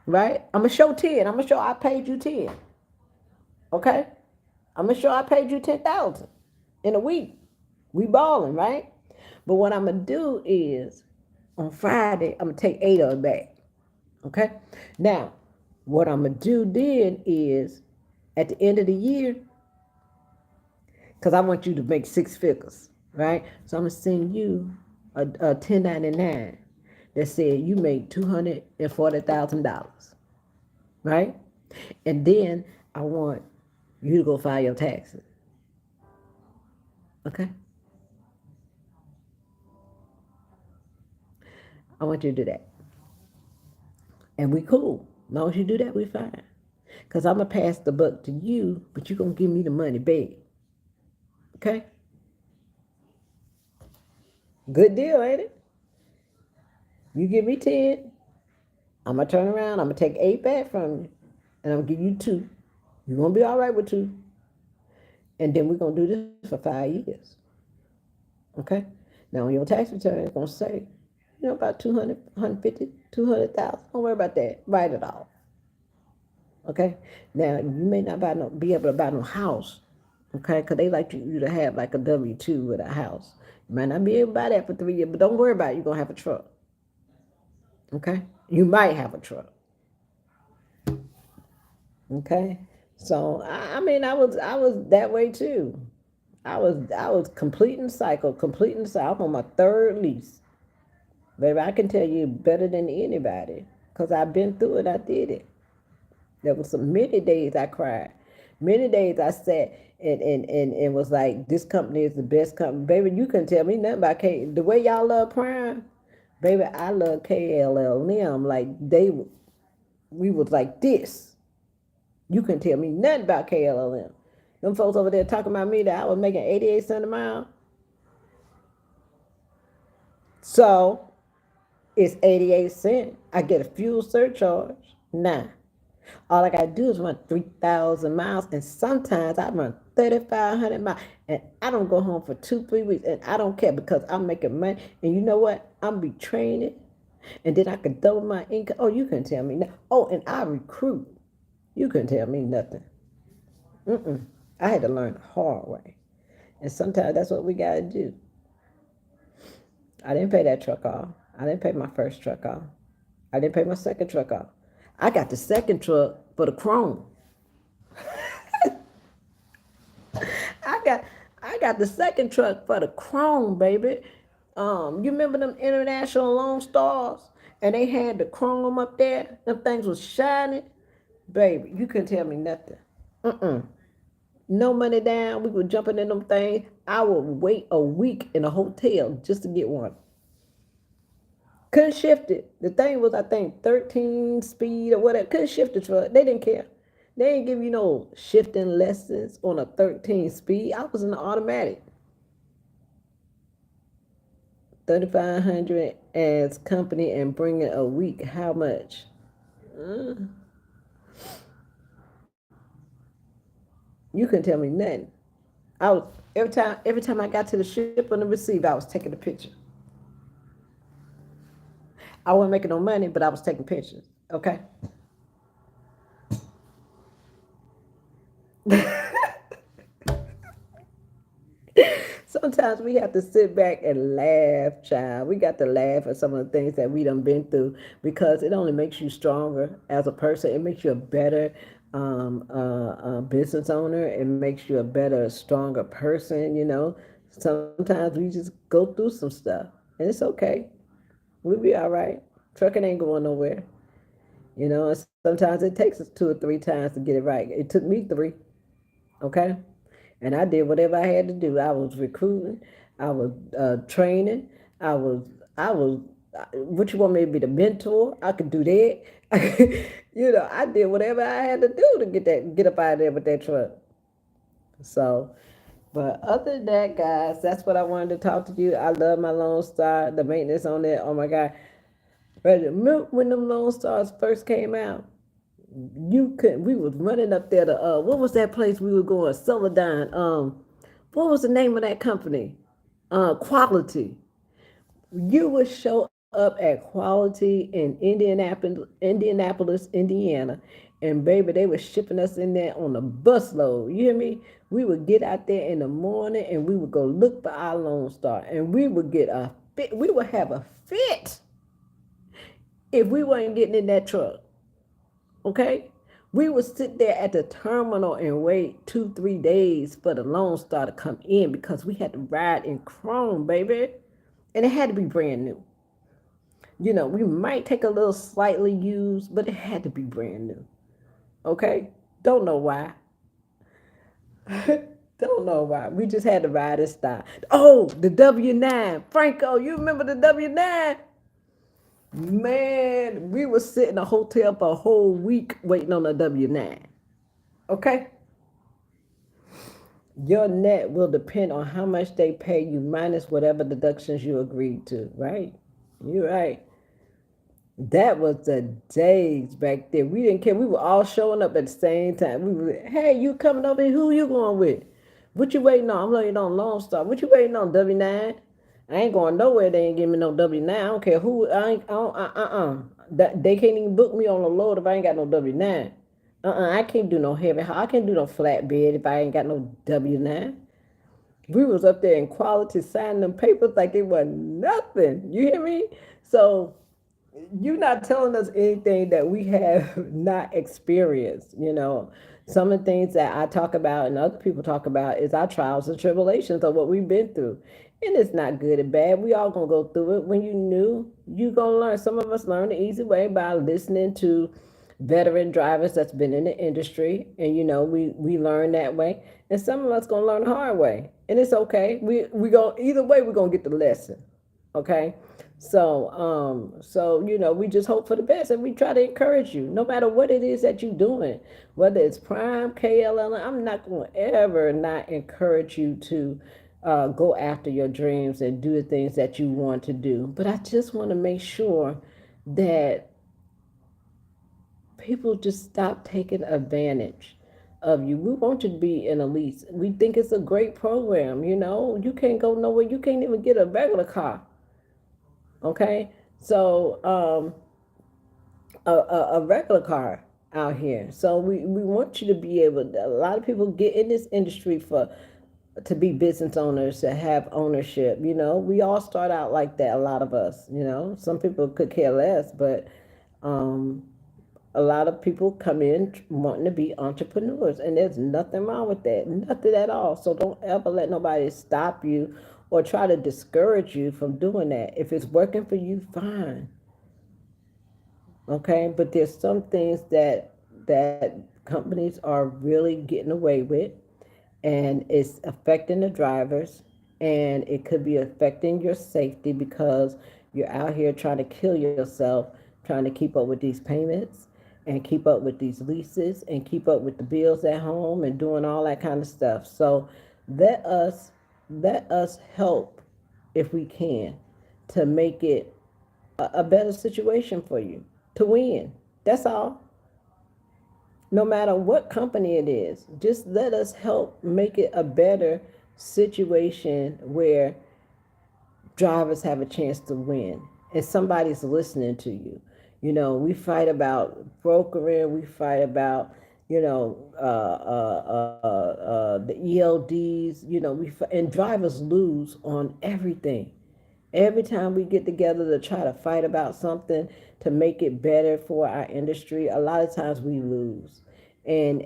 right? I'm going to show 10. I'm going to show I paid you 10, okay? I'm going to show I paid you 10,000 in a week. We balling, right? But what I'm going to do is on Friday, I'm going to take 8 of it back. Okay. Now, what I'm going to do then is at the end of the year, because I want you to make 6 figures, right? So I'm going to send you a 1099 that said you made $240,000, right? And then I want you to go file your taxes. Okay. I want you to do that. And we cool. As long as you do that, we fine. Because I'm going to pass the buck to you, but you're going to give me the money back. Okay? Good deal, ain't it? You give me 10, I'm going to turn around, I'm going to take 8 back from you, and I'm going to give you 2. You're going to be all right with 2. And then we're going to do this for 5 years. Okay? Now, on your tax return, it's going to say, about 200, 150, 200,000. Don't worry about that. Write it off. Okay? Now, you may not be able to buy no house, okay? Because they like you to have like a W-2 with a house. You might not be able to buy that for 3 years, but don't worry about it. You're going to have a truck. Okay? You might have a truck. Okay? So I mean, I was that way too. I was completing the cycle. I'm on my third lease. Baby, I can tell you better than anybody because I've been through it. I did it. There was some many days I cried. Many days I sat and was like, this company is the best company. Baby, you couldn't tell me nothing about K. The way y'all love Prime, baby, I love KLLM. Like we was like this. You couldn't tell me nothing about KLLM. Them folks over there talking about me that I was making 88 cents a mile. So it's 88 cents. I get a fuel surcharge. Nah. All I gotta do is run 3,000 miles, and sometimes I run 3,500 miles, and I don't go home for 2, 3 weeks, and I don't care because I'm making money. And you know what? I'm retraining, and then I can double my income. Oh, you can tell me nothing. Oh, and I recruit. You can tell me nothing. I had to learn the hard way, and sometimes that's what we gotta do. I didn't pay that truck off. I didn't pay my first truck off. I didn't pay my second truck off. I got the second truck for the chrome. I got I got the second truck for the chrome, baby. You remember them international Lone Stars? And they had the chrome up there. Them things was shining. Baby, you couldn't tell me nothing. No money down. We were jumping in them things. I would wait a week in a hotel just to get one. Couldn't shift it. The thing was, I think, 13 speed or whatever. Couldn't shift the truck. They didn't care. They didn't give you no shifting lessons on a 13 speed. I was in the automatic. 3,500 as company and bring it a week. How much? Uh, you couldn't tell me nothing. I was every time I got to the ship on the receiver, I was taking a picture. I wasn't making no money, but I was taking pictures. Okay. Sometimes we have to sit back and laugh, child. We got to laugh at some of the things that we done been through because it only makes you stronger as a person. It makes you a better business owner. It makes you a better, stronger person. Sometimes we just go through some stuff, and it's okay. We'll be all right. Trucking ain't going nowhere. And sometimes it takes us 2 or 3 times to get it right. It took me 3. Okay. And I did whatever I had to do. I was recruiting, I was training, I was, what you want me to be, the mentor? I could do that. I did whatever I had to do to get up out of there with that truck. So, but other than that, guys, that's what I wanted to talk to you. I love my Lone Star, the maintenance on that. Oh my God. But remember when them Lone Stars first came out? We was running up there to what was that place we were going? Celadine. What was the name of that company? Quality. You would show up at Quality in Indianapolis, Indiana, and baby, they were shipping us in there on a busload. You hear me? We would get out there in the morning and we would go look for our Lone Star, and we would get a fit. We would have a fit if we weren't getting in that truck. Okay? We would sit there at the terminal and wait 2, 3 days for the Lone Star to come in because we had to ride in chrome, baby. And it had to be brand new. We might take a little slightly used, but it had to be brand new. Okay? Don't know why. Don't know why. We just had to ride and style. Oh, the W9. Franco, you remember the W9? Man, we were sitting in a hotel for a whole week waiting on a W9. Okay? Your net will depend on how much they pay you minus whatever deductions you agreed to, right? You're right. That was the days back there. We didn't care. We were all showing up at the same time. We were, hey, you coming over here? Who you going with? What you waiting on? I'm waiting on Lone Star. What you waiting on, W9? I ain't going nowhere. They ain't give me no W9. I don't care who. They can't even book me on the load if I ain't got no W9. I can't do no heavy. I can't do no flatbed if I ain't got no W9. We was up there in Quality signing them papers like it was nothing. You hear me? So you're not telling us anything that we have not experienced. Some of the things that I talk about and other people talk about is our trials and tribulations of what we've been through. And it's not good or bad. We all gonna go through it. When you new, you gonna learn. Some of us learn the easy way by listening to veteran drivers that's been in the industry, and we learn that way. And some of us gonna learn the hard way, and it's okay. We go either way. We're gonna get the lesson. Okay. So we just hope for the best, and we try to encourage you, no matter what it is that you're doing, whether it's Prime, KLL. I'm not going to ever not encourage you to go after your dreams and do the things that you want to do. But I just want to make sure that people just stop taking advantage of you. We want you to be in a lease. We think it's a great program. You can't go nowhere. You can't even get a regular car. Okay, so a regular car out here. So we want you to be able. A lot of people get in this industry to be business owners, to have ownership. We all start out like that. A lot of us. Some people could care less, but um, a lot of people come in wanting to be entrepreneurs, and there's nothing wrong with that, nothing at all. So don't ever let nobody stop you or try to discourage you from doing that. If it's working for you, fine. Okay, but there's some things that companies are really getting away with, and it's affecting the drivers, and it could be affecting your safety because you're out here trying to kill yourself trying to keep up with these payments and keep up with these leases and keep up with the bills at home and doing all that kind of stuff. So let us let us help if we can to make it a better situation for you to win. That's all. No matter what company it is, just let us help make it a better situation where drivers have a chance to win and somebody's listening to you. We fight about brokering, we fight about, the ELDs, and drivers lose on everything. Every time we get together to try to fight about something to make it better for our industry, a lot of times we lose. And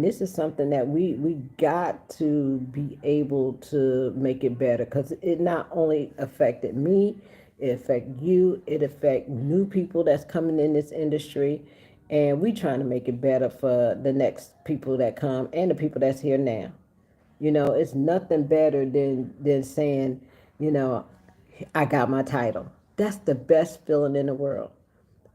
this is something that we got to be able to make it better, because it not only affected me, it affect you, it affect new people that's coming in this industry, and we trying to make it better for the next people that come and the people that's here now. It's nothing better than saying, you know, I got my title. That's the best feeling in the world.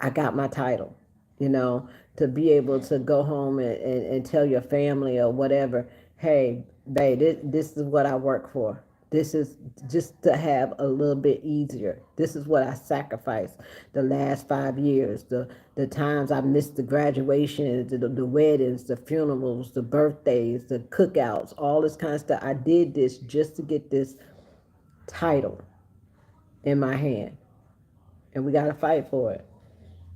I got my title. You know, to be able to go home and tell your family or whatever, hey, babe, this is what I work for. This is just to have a little bit easier. This is what I sacrificed the last 5 years, the times I missed the graduations, the weddings, the funerals, the birthdays, the cookouts, all this kind of stuff. I did this just to get this title in my hand. And we got to fight for it.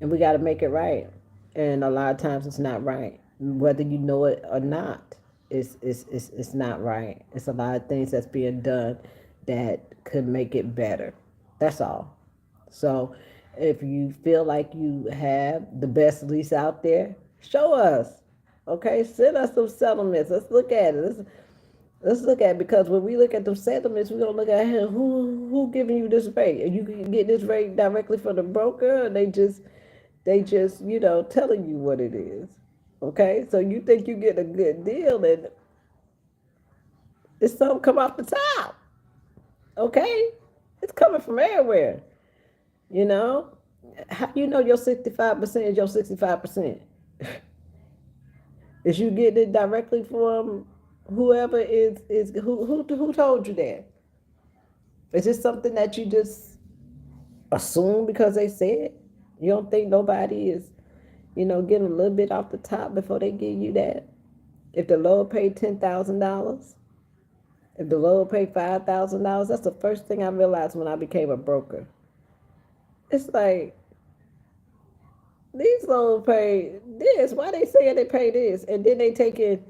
And we got to make it right. And a lot of times it's not right. Whether you know it or not, it's not right. It's a lot of things that's being done that could make it better. That's all. So if you feel like you have the best lease out there, show us. Okay, send us some settlements. Let's look at it. Let's look at it, because when we look at the settlements, we're gonna look at who giving you this rate. And you can get this rate directly from the broker, or they just telling you what it is. Okay, so you think you get a good deal, and it's something come off the top. Okay, it's coming from everywhere. You know, how you know your 65% is your 65%? Is you getting it directly from whoever is who told you that? Is this something that you just assume because they said? You don't think nobody is, getting a little bit off the top before they give you that? If the lower paid $10,000, if the lower paid $5,000, that's the first thing I realized when I became a broker. It's like, these lower pay this. Why they saying they pay this, and then they taking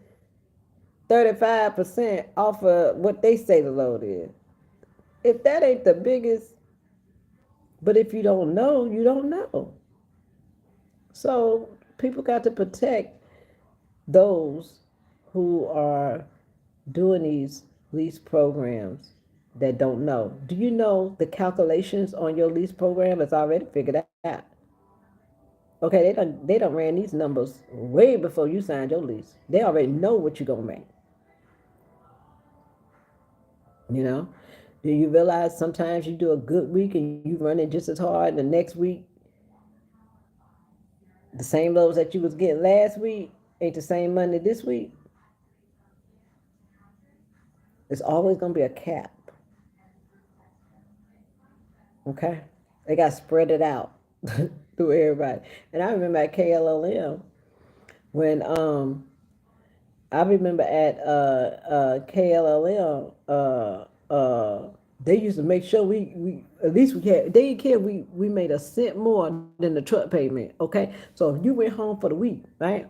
35% off of what they say the load is? If that ain't the biggest But if you don't know, you don't know. So people got to protect those who are doing these lease programs that don't know. Do you know the calculations on your lease program is already figured out? Okay, they don't ran these numbers way before you signed your lease. They already know what you're gonna make. You know, do you realize sometimes you do a good week and you run it just as hard, and the next week the same loads that you was getting last week ain't the same money this week? It's always gonna be a cap. Okay, they got to spread it out through everybody. And I remember at KLLM when I remember at KLLM they used to make sure we at least we had they didn't care we made a cent more than the truck payment. Okay, so if you went home for the week, right?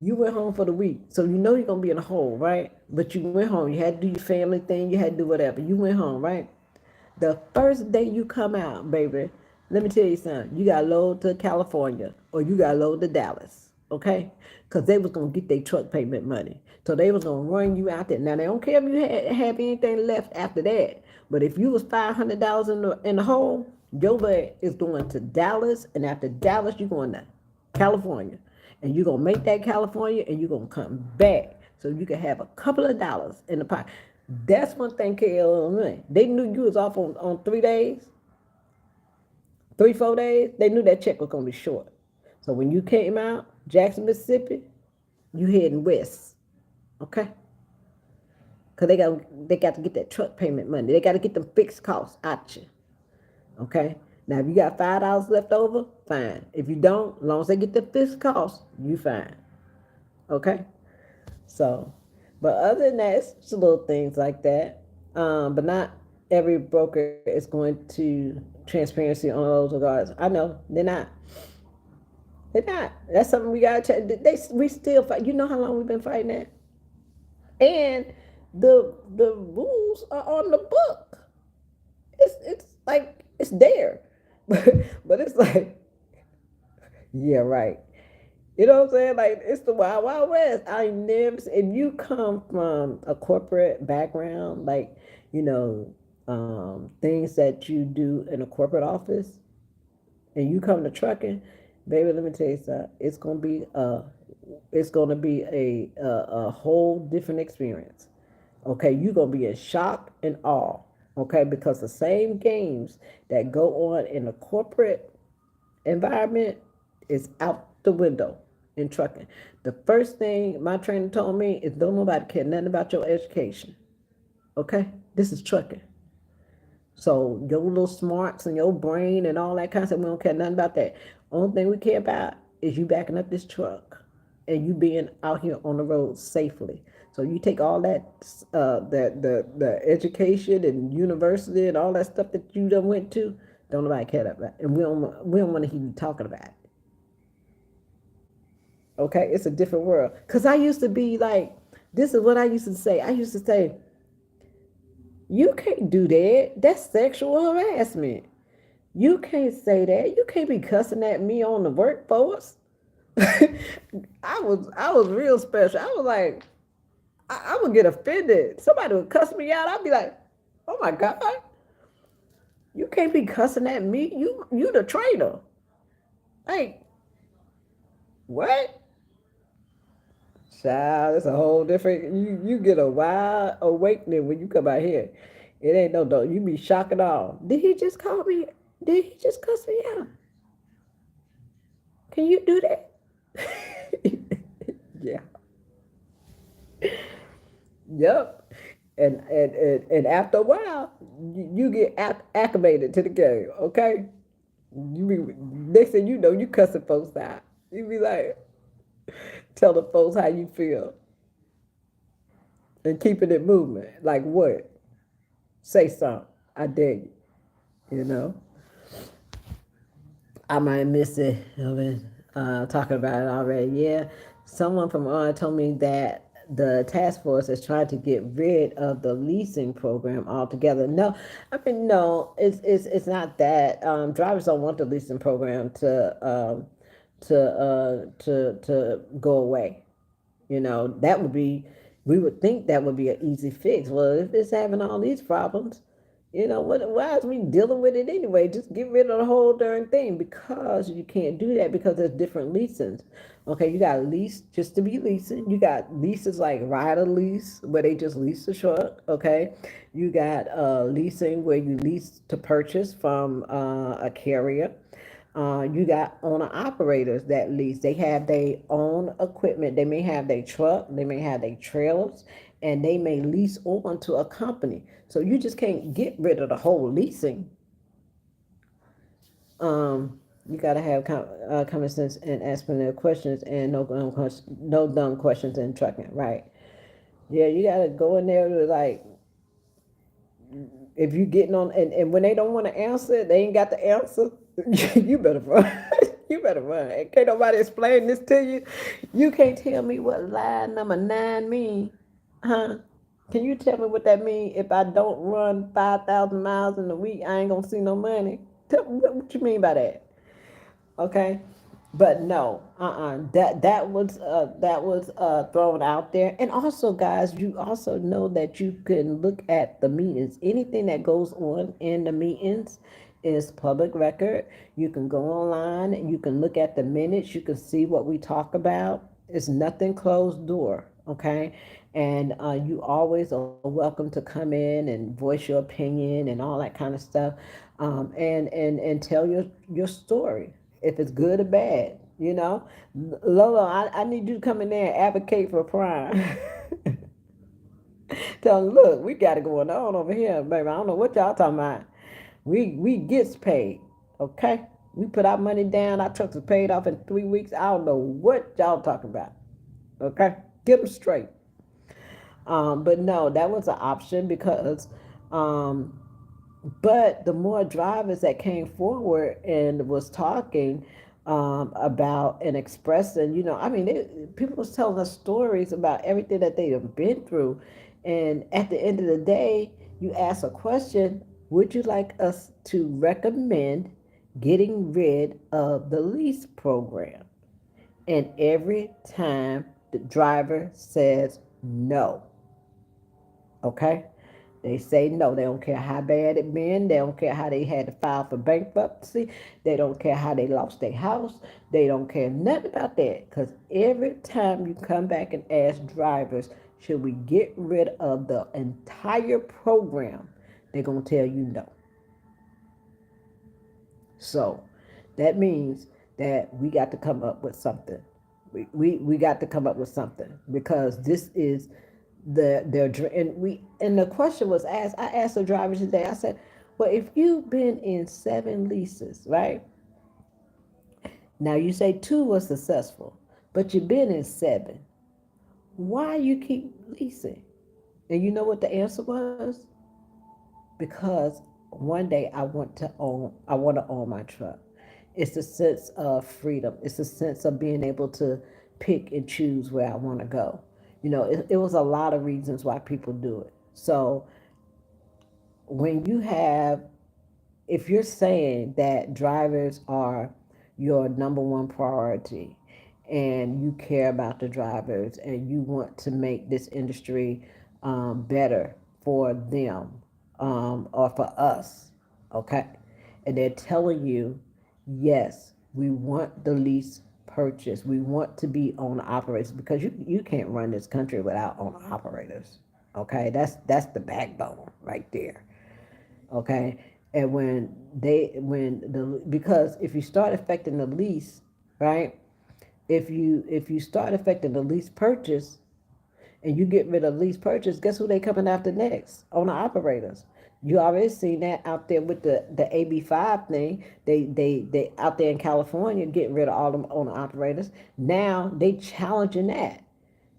You went home for the week, so you know you're gonna be in a hole, right? But you went home. You had to do your family thing. You had to do whatever. You went home, right? The first day you come out, baby, let me tell you something. You got load to California or you got load to Dallas, okay? Because they was going to get their truck payment money. So they was going to run you out there. Now, they don't care if you have anything left after that. But if you was $500 in the hole, your butt is going to Dallas. And after Dallas, you're going to California. And you're going to make that California and you're going to come back so you can have a couple of dollars in the pocket. That's one thing KLM. They knew you was off on 3 days, 4 days. They knew that check was gonna be short. So when you came out, Jackson, Mississippi, you heading west, okay? Cause they got to get that truck payment money. They got to get them fixed costs out you, okay? Now if you got $5 left over, fine. If you don't, as long as they get the fixed costs, you fine, okay? So, but other than that, it's just little things like that. But not every broker is going to transparency on those regards. I know they're not. They're not. That's something we gotta check. We still fight. You know how long we've been fighting that, and the rules are on the book. It's like it's there, but it's like yeah, right. You know what I'm saying? Like it's the wild, wild west. I never. If you come from a corporate background, like you know, things that you do in a corporate office, and you come to trucking, baby, let me tell you something. It's gonna be a whole different experience. Okay, you're gonna be in shock and awe. Okay, because the same games that go on in a corporate environment is out the window in trucking. The first thing my trainer told me is don't nobody care nothing about your education. Okay? This is trucking. So your little smarts and your brain and all that kind of stuff, we don't care nothing about that. Only thing we care about is you backing up this truck and you being out here on the road safely. So you take all that, the education and university and all that stuff that you done went to, don't nobody care about, and we don't want to hear you talking about it. Okay, it's a different world. Cause I used to be like, this is what I used to say. I used to say, you can't do that. That's sexual harassment. You can't say that. You can't be cussing at me on the workforce. I was real special. I was like, I would get offended. Somebody would cuss me out. I'd be like, oh my God, you can't be cussing at me. You the traitor. Like, what? Child, it's a whole different. You get a wild awakening when you come out here. It ain't no don't. You be shocked at all. Did he just call me? Did he just cuss me out? Can you do that? Yeah. Yep. And after a while, you get acclimated to the game. Okay. You be next thing you know, you cussing folks out. You be like, tell the folks how you feel and keeping it moving. Like what? Say something. I dare you. You know. I might miss it. I've been talking about it already. Yeah. Someone from told me that the task force is trying to get rid of the leasing program altogether. No, I mean no, it's not that. Drivers don't want the leasing program to go away. You know, that would be, we would think that would be an easy fix. Well, if it's having all these problems, you know, why is we dealing with it anyway? Just get rid of the whole darn thing, because you can't do that because there's different leases. Okay, you got lease just to be leasing. You got leases like ride a lease where they just lease the truck. Okay, you got leasing where you lease to purchase from a carrier. You got owner operators that lease. They have their own equipment. They may have their truck, they may have their trailers, and they may lease on to a company. So you just can't get rid of the whole leasing. You got to have common sense and asking their questions, and no dumb questions in trucking, right? Yeah, you got to go in there with like, if you getting on, and when they don't want to answer, they ain't got the answer. You better run. You better run. Can't nobody explain this to you. You can't tell me what line number 9 mean, huh? Can you tell me what that mean? If I don't run 5,000 miles in a week, I ain't gonna see no money. Tell me what you mean by that. Okay, but no, that was thrown out there. And also, guys, you also know that you can look at the meetings. Anything that goes on in the meetings is public record. You can go online and you can look at the minutes. You can see what we talk about. It's nothing closed door. Okay, and you always are welcome to come in and voice your opinion and all that kind of stuff, and tell your story, if it's good or bad. You know, Lola, I need you to come in there and advocate for Prime. Tell them, look, we got it going on over here, baby. I don't know what y'all talking about. We gets paid, okay? We put our money down. Our trucks are paid off in 3 weeks. I don't know what y'all talking about, okay? Get them straight. But no, that was an option because, um, but the more drivers that came forward and was talking about and expressing, you know, I mean, people was telling us stories about everything that they have been through. And at the end of the day, you ask a question: would you like us to recommend getting rid of the lease program? And every time the driver says no. Okay? They say no. They don't care how bad it been. They don't care how they had to file for bankruptcy. They don't care how they lost their house. They don't care nothing about that. Because every time you come back and ask drivers, should we get rid of the entire program, they're going to tell you no. So that means that we got to come up with something. We got to come up with something, because this is and the question was asked. I asked the driver today. I said, well, if you've been in 7 leases, right? Now you say 2 was successful, but you've been in 7. Why you keep leasing? And you know what the answer was? Because one day I want to own my truck. It's a sense of freedom. It's a sense of being able to pick and choose where I want to go. You know, it was a lot of reasons why people do it. So when you have, if you're saying that drivers are your number one priority, and you care about the drivers and you want to make this industry better for them, or for us, okay? And they're telling you, yes, we want the lease purchase. We want to be owner operators, because you can't run this country without owner operators. Okay, that's the backbone right there. Okay, and because if you start affecting the lease, right? If you start affecting the lease purchase, and you get rid of lease purchase, guess who they coming after next? Owner operators. You already seen that out there with the AB5 thing. They out there in California getting rid of all them owner operators. Now they challenging that.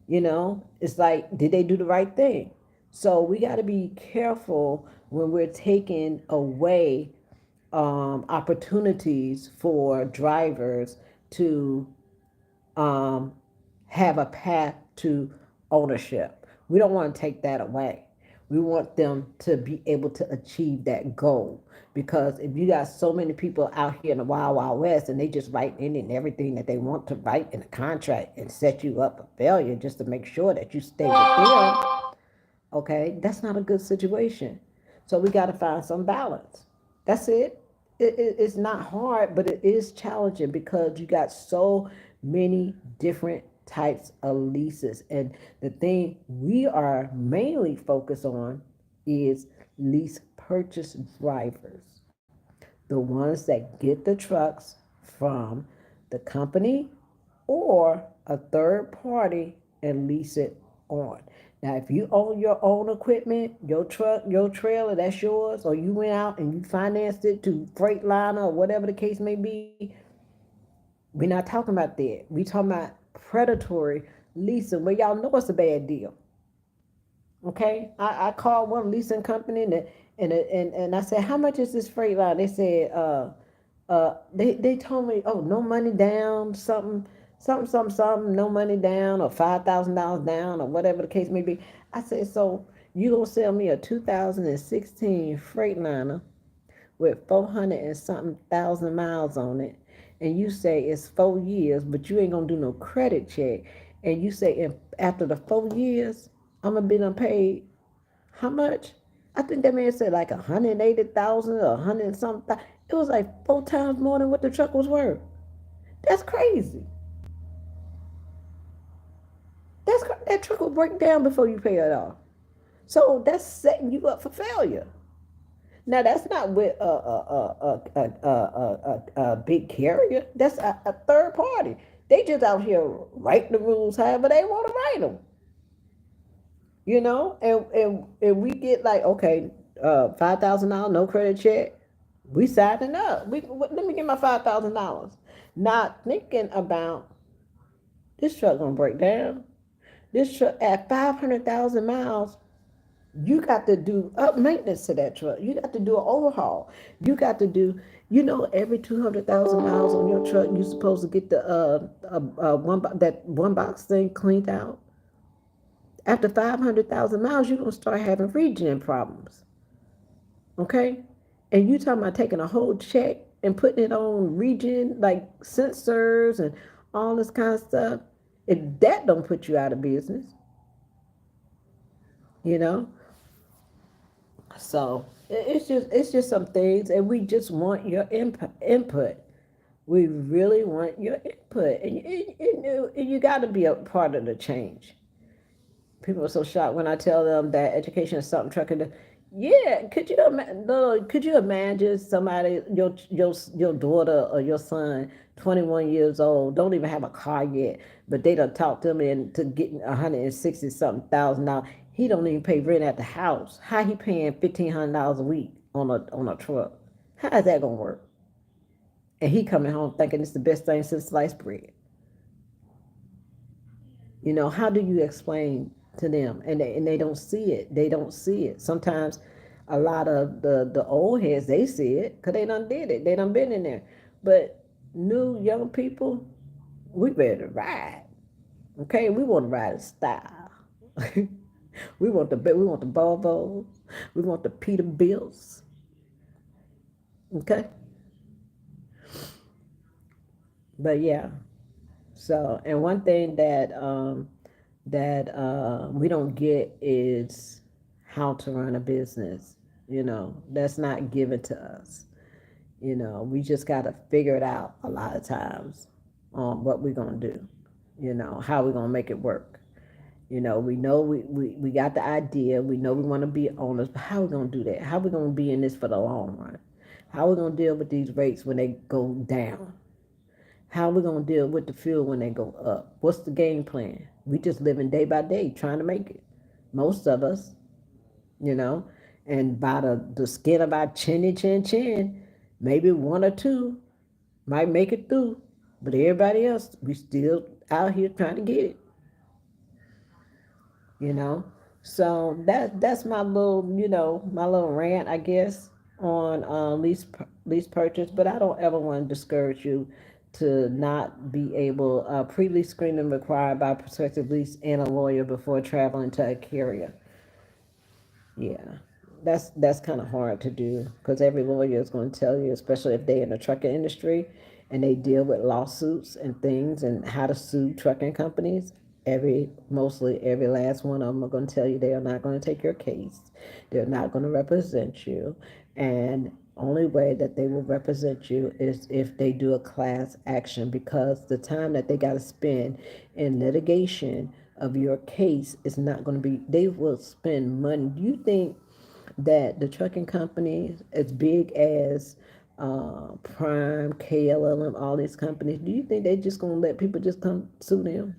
You know, it's like, did they do the right thing? So we got to be careful when we're taking away opportunities for drivers to um, have a path to ownership. We don't want to take that away. We want them to be able to achieve that goal. Because if you got so many people out here in the wild, wild west and they just write any and everything that they want to write in a contract and set you up for failure just to make sure that you stay with them, okay, that's not a good situation. So we got to find some balance. That's it. It's not hard, but it is challenging because you got so many different types of leases. And the thing we are mainly focused on is lease purchase drivers, the ones that get the trucks from the company or a third party and lease it on. Now, if you own your own equipment, your truck, your trailer, that's yours, or you went out and you financed it to Freightliner or whatever the case may be, we're not talking about that. We talking about predatory leasing, where y'all know it's a bad deal. Okay, I called one leasing company and I said, how much is this Freightliner? They said, they told me, oh, no money down, something, no money down, or $5,000 down, or whatever the case may be. I said, so you gonna sell me a 2016 Freightliner with 400 and something thousand miles on it, and you say it's 4 years, but you ain't gonna do no credit check, and you say after the 4 years, I'm gonna be unpaid. How much? I think that man said like 180,000 or 100 and something. It was like 4 times more than what the truck was worth. That's crazy. That truck will break down before you pay it off. So that's setting you up for failure. Now that's not with a big carrier. That's a third party. They just out here writing the rules however they want to write them. You know, and we get like, okay, $5,000, no credit check. We signing up. Let me get my $5,000. Not thinking about this truck gonna break down. This truck at 500,000 miles, you got to do up maintenance to that truck. You got to do an overhaul. You got to do, every 200,000 miles on your truck, you're supposed to get the one box thing cleaned out. After 500,000 miles, you're gonna start having regen problems. Okay, and you talking about taking a whole check and putting it on regen like sensors and all this kind of stuff. If that don't put you out of business, you know. So it's just some things, and we just want your input. We really want your input, and you got to be a part of the change. People are so shocked when I tell them that education is something trucking to. Yeah, could you imagine somebody, your daughter or your son, 21 years old, don't even have a car yet, but they done talked them into getting 160 something thousand dollars. He don't even pay rent at the house. How he paying $1,500 a week on a truck? How is that gonna work? And he coming home thinking it's the best thing since sliced bread. How do you explain to them? And they don't see it. They don't see it. Sometimes a lot of the old heads, they see it because they done did it. They done been in there. But new young people, we ready to ride. Okay, we want to ride in style. we want the Volvos. We want the Peterbilts. Okay. But yeah. So, and one thing that we don't get is how to run a business. That's not given to us. We just got to figure it out a lot of times on what we're going to do, how we're going to make it work. We know we got the idea. We know we want to be owners, but how are we going to do that? How are we going to be in this for the long run? How are we going to deal with these rates when they go down? How are we going to deal with the fuel when they go up? What's the game plan? We just living day by day trying to make it. Most of us, and by the skin of our chin, maybe one or two might make it through, but everybody else, we still out here trying to get it. So that's my little, my little rant, I guess, on lease purchase. But I don't ever want to discourage you to not be able, pre-lease screening required by prospective lease and a lawyer before traveling to a carrier. Yeah, that's kind of hard to do because every lawyer is going to tell you, especially if they're in the trucking industry and they deal with lawsuits and things and how to sue trucking companies. Mostly every last one of them are going to tell you they are not going to take your case. They're not going to represent you, and only way that they will represent you is if they do a class action, because the time that they got to spend in litigation of your case is not going to be, they will spend money. Do you think that the trucking companies as big as Prime, KLM, all these companies, do you think they just going to let people just come sue them?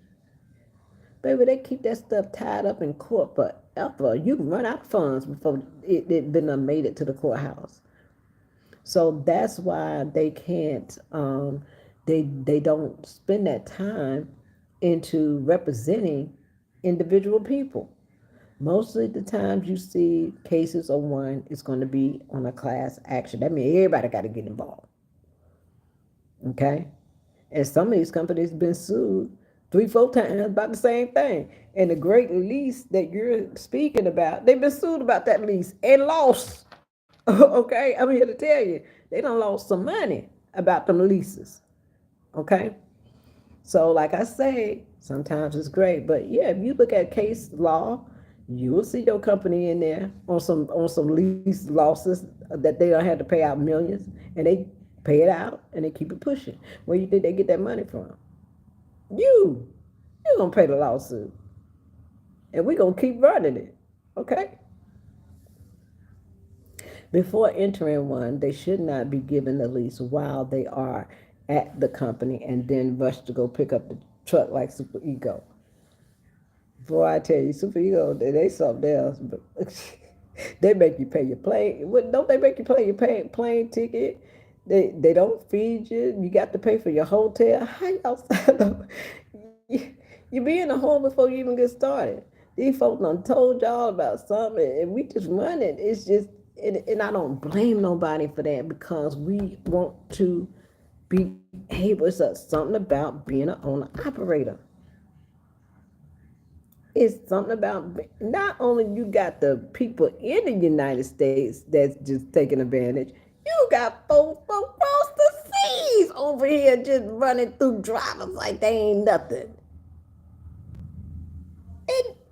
Baby, they keep that stuff tied up in court forever. You can run out of funds before it been made it to the courthouse. So that's why they can't, they don't spend that time into representing individual people. Most of the times you see cases of one, it's going to be on a class action. That means everybody got to get involved. Okay? And some of these companies been sued 3, 4 times about the same thing. And the great lease that you're speaking about, they've been sued about that lease and lost. Okay? I'm here to tell you, they done lost some money about them leases. Okay? So, like I say, sometimes it's great, but yeah, if you look at case law, you will see your company in there on some lease losses that they don't have to pay out millions, and they pay it out and they keep it pushing. Where you think they get that money from? You, you're gonna pay the lawsuit, and we're gonna keep running it. Okay. Before entering one, they should not be given the lease while they are at the company and then rush to go pick up the truck like Super Ego. Boy, I tell you, Super Ego, they something else. But they make you pay your plane. What, don't they make you pay your plane ticket? They don't feed you. You got to pay for your hotel. How y'all you be in a hole before you even get started. These folks done told y'all about something, and we just run it. It's just, and I don't blame nobody for that because we want to be able. It's something about being an owner operator. It's something about not only you got the people in the United States that's just taking advantage, you got folks across the seas over here just running through drivers like they ain't nothing.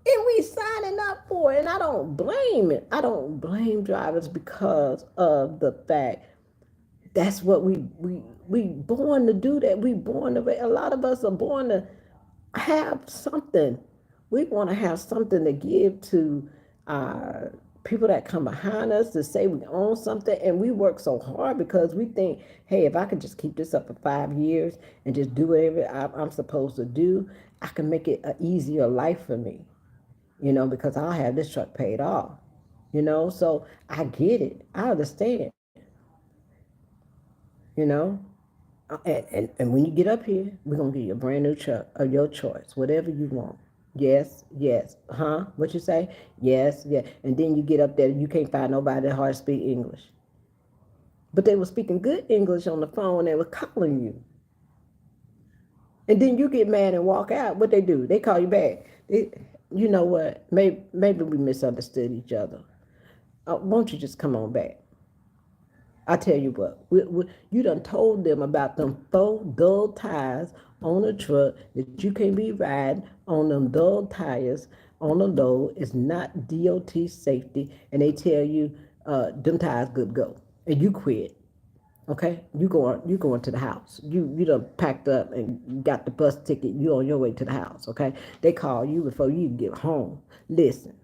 And we signing up for it. And I don't blame it. I don't blame drivers because of the fact that's what we born to do that. We born to, a lot of us are born to have something. We want to have something to give to people that come behind us to say we own something, and we work so hard because we think, hey, if I could just keep this up for 5 years and just do whatever I'm supposed to do, I can make it an easier life for me, because I'll have this truck paid off, so I get it. I understand, you know. And when you get up here, we're going to give you a brand new truck of your choice, whatever you want. Yes, yes. Huh? What you say? Yes, yeah. And then you get up there, you can't find nobody that hard to speak English. But they were speaking good English on the phone and they were calling you. And then you get mad and walk out. What they do? They call you back. You know what? Maybe we misunderstood each other. Won't you just come on back? I tell you what, you done told them about them 4 dull tires on a truck that you can't be riding on them dull tires on a load. It's not DOT safety, and they tell you them tires good to go, and you quit. Okay, you going to the house. You done packed up and got the bus ticket. You on your way to the house. Okay, they call you before you get home. Listen,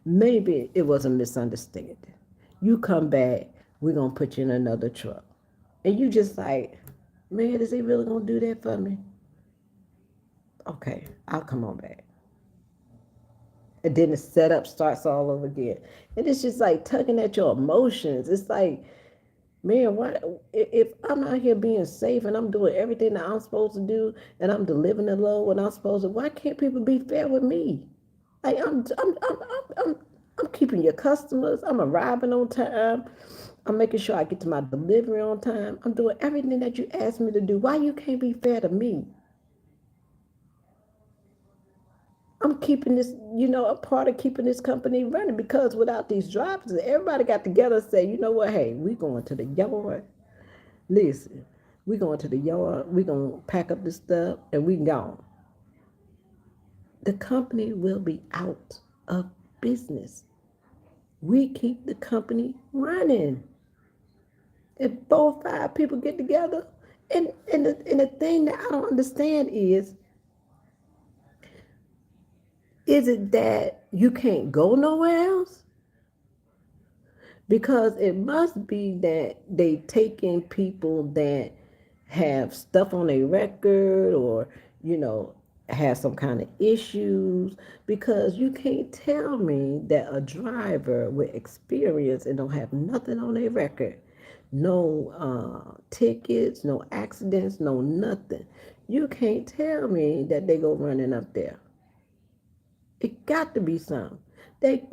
maybe it was a misunderstanding. You come back, we're going to put you in another truck. And you just like, man, is he really going to do that for me? Okay, I'll come on back. And then the setup starts all over again. And it's just like tugging at your emotions. It's like, man, why, if I'm out here being safe and I'm doing everything that I'm supposed to do and I'm delivering the load when I'm supposed to, why can't people be fair with me? Like I'm keeping your customers. I'm arriving on time. I'm making sure I get to my delivery on time. I'm doing everything that you asked me to do. Why you can't be fair to me? I'm keeping this, a part of keeping this company running, because without these drivers, everybody got together and say, you know what, hey, we going to the yard. Listen, we going to the yard. We going to pack up this stuff and we gone. The company will be out of business. We keep the company running. If 4 or 5 people get together, and the thing that I don't understand is it that you can't go nowhere else? Because it must be that they take in people that have stuff on their record, or, have some kind of issues, because you can't tell me that a driver with experience and don't have nothing on their record, no tickets, no accidents, no nothing. You can't tell me that they go running up there. It got to be some. They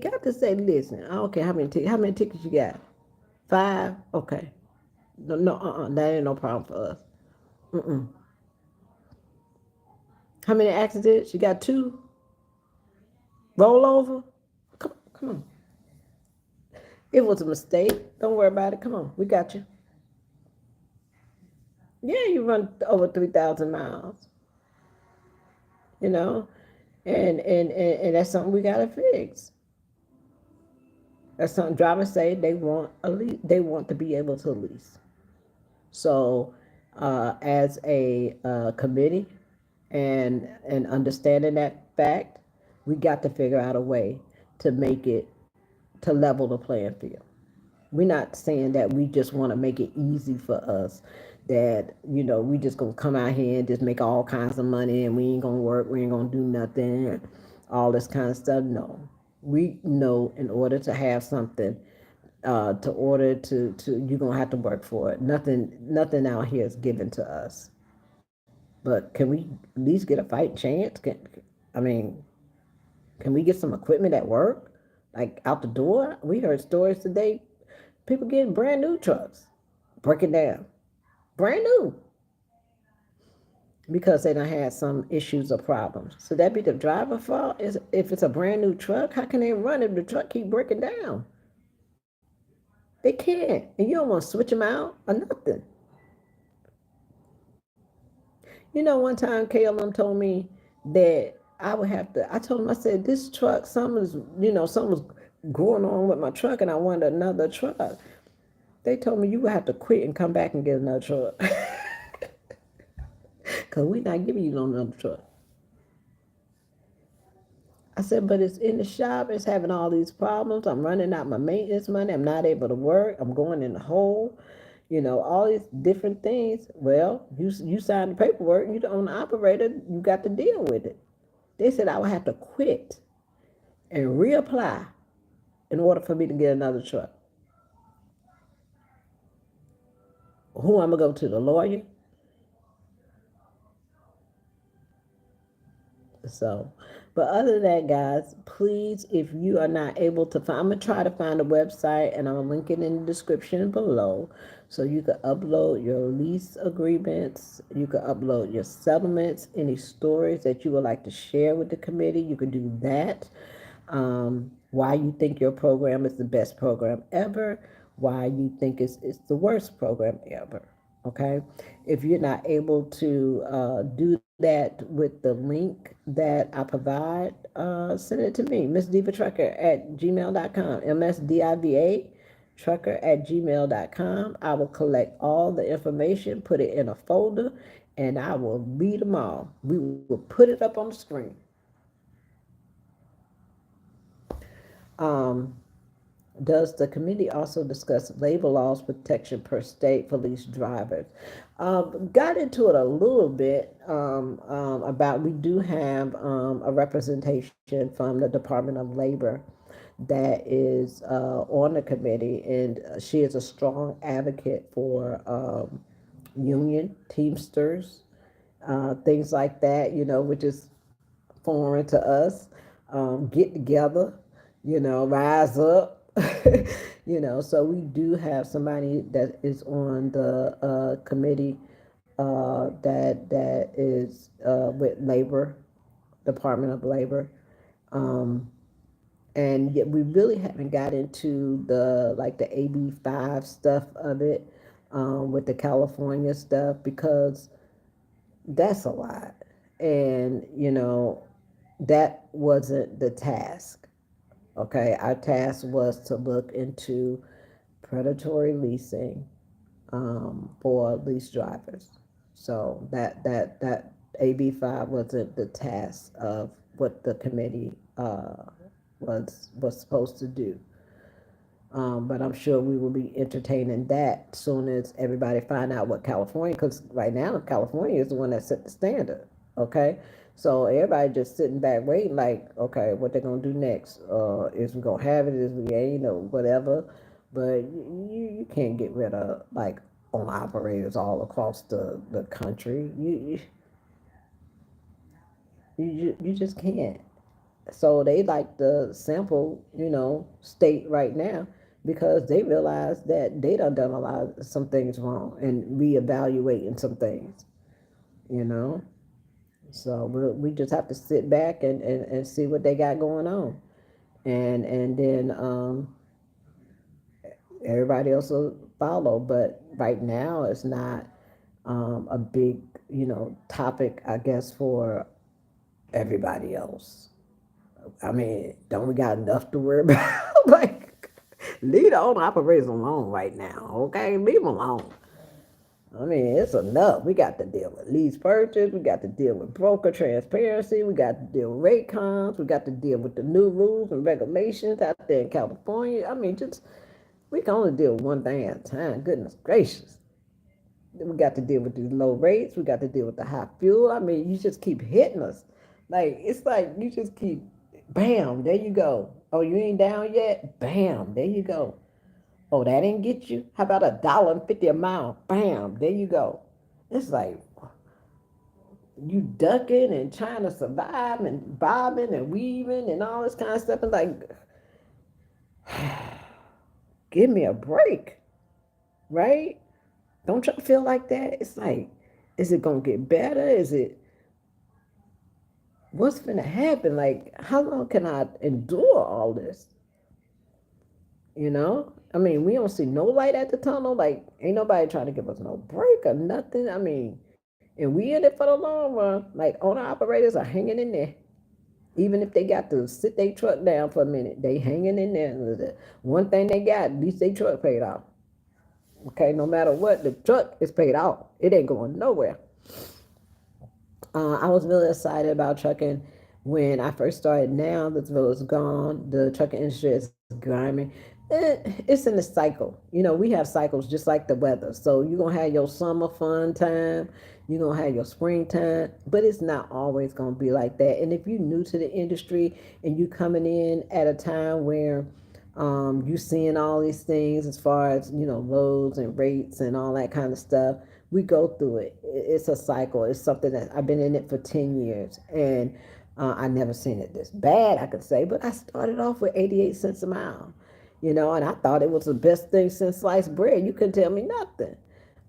got to say, listen, I don't care how many tickets you got. 5? Okay. No, no, that ain't no problem for us. Mm-mm. How many accidents? You got 2? Roll over? Come on. It was a mistake. Don't worry about it. Come on, we got you. Yeah, you run over 3,000 miles. You know, and that's something we gotta fix. That's something drivers say they want a lease. They want to be able to lease. So, as a committee, and understanding that fact, we got to figure out a way to make it, to level the playing field. We're not saying that we just want to make it easy for us, that, we just gonna come out here and just make all kinds of money and we ain't gonna work, we ain't gonna do nothing, and all this kind of stuff. No, we know in order to have something, you're gonna have to work for it. Nothing out here is given to us. But can we at least get a fight chance? I mean, can we get some equipment at work, like out the door? We heard stories today, people getting brand new trucks, breaking down, brand new, because they done had some issues or problems. So that be the driver fault? Is if it's a brand new truck, how can they run if the truck keep breaking down? They can't, and you don't want to switch them out or nothing. One time KLM told me that I would have to. I told him, I said, this truck, something was going on with my truck, and I wanted another truck. They told me you would have to quit and come back and get another truck. Because we're not giving you no another truck. I said, but it's in the shop. It's having all these problems. I'm running out my maintenance money. I'm not able to work. I'm going in the hole. All these different things. Well, you signed the paperwork. You're the owner operator. You got to deal with it. They said I would have to quit and reapply in order for me to get another truck. Who I'm going to go to? The lawyer? So, but other than that, guys, please, if you are not able to find, I'm going to try to find a website, and I'm going to link it in the description below. So you can upload your lease agreements, you can upload your settlements, any stories that you would like to share with the committee, you can do that. Why you think your program is the best program ever, why you think it's the worst program ever. Okay, if you're not able to do that with the link that I provide, send it to me, msdivatrucker@gmail.com, MSDIVA trucker@gmail.com. I will collect all the information, put it in a folder, and I will read them all. We will put it up on the screen. Does the committee also discuss labor laws protection per state for lease drivers? Got into it a little bit about, we do have a representation from the Department of Labor that is on the committee, and she is a strong advocate for union, Teamsters, things like that, which is foreign to us. Get together, rise up, So we do have somebody that is on the committee that is with labor, Department of Labor. Um, and yet we really haven't got into the like the AB5 stuff of it with the California stuff because that's a lot. And, that wasn't the task. Okay, our task was to look into predatory leasing for lease drivers. So that AB5 wasn't the task of what the committee was supposed to do. But I'm sure we will be entertaining that soon as everybody find out what California, because right now California is the one that set the standard. Okay, so everybody just sitting back waiting, like, okay, what they gonna do next? Is we gonna have it? Is we ain't or whatever? But you can't get rid of like owner operators all across the country. You just can't. So they like the sample, state right now because they realize that they done a lot of some things wrong and reevaluating some things, you know. So we just have to sit back and see what they got going on, and then everybody else will follow. But right now, it's not a big, topic, I guess, for everybody else. I mean, don't we got enough to worry about? Like, leave the owner operators alone right now, okay? Leave them alone. I mean, it's enough. We got to deal with lease purchase. We got to deal with broker transparency. We got to deal with rate cons. We got to deal with the new rules and regulations out there in California. I mean, just we can only deal with one thing at a time. Goodness gracious. We got to deal with these low rates. We got to deal with the high fuel. I mean, you just keep hitting us. Like, it's like you just keep, bam, there you go. Oh, you ain't down yet? Bam, there you go. Oh, that didn't get you? How about $1.50 a mile? Bam, there you go. It's like you ducking and trying to survive and bobbing and weaving and all this kind of stuff. And like, give me a break, right? Don't y'all feel like that? It's like, is it gonna get better? Is it what's gonna happen? Like, how long can I endure all this? I mean, we don't see no light at the tunnel. Like, ain't nobody trying to give us no break or nothing. I mean, and we in it for the long run. Like, owner operators are hanging in there. Even if they got to sit their truck down for a minute, they hanging in there. One thing they got, at least their truck paid off. Okay, no matter what, the truck is paid off. It ain't going nowhere. I was really excited about trucking when I first started. Now the thrill is gone. The trucking industry is grimy. It's in the cycle. We have cycles just like the weather. So you're going to have your summer fun time. You're going to have your springtime. But it's not always going to be like that. And if you're new to the industry and you coming in at a time where you seeing all these things as far as loads and rates and all that kind of stuff, we go through it. It's a cycle. It's something that I've been in it for 10 years and I never seen it this bad, I could say. But I started off with 88 cents a mile, and I thought it was the best thing since sliced bread. You couldn't tell me nothing.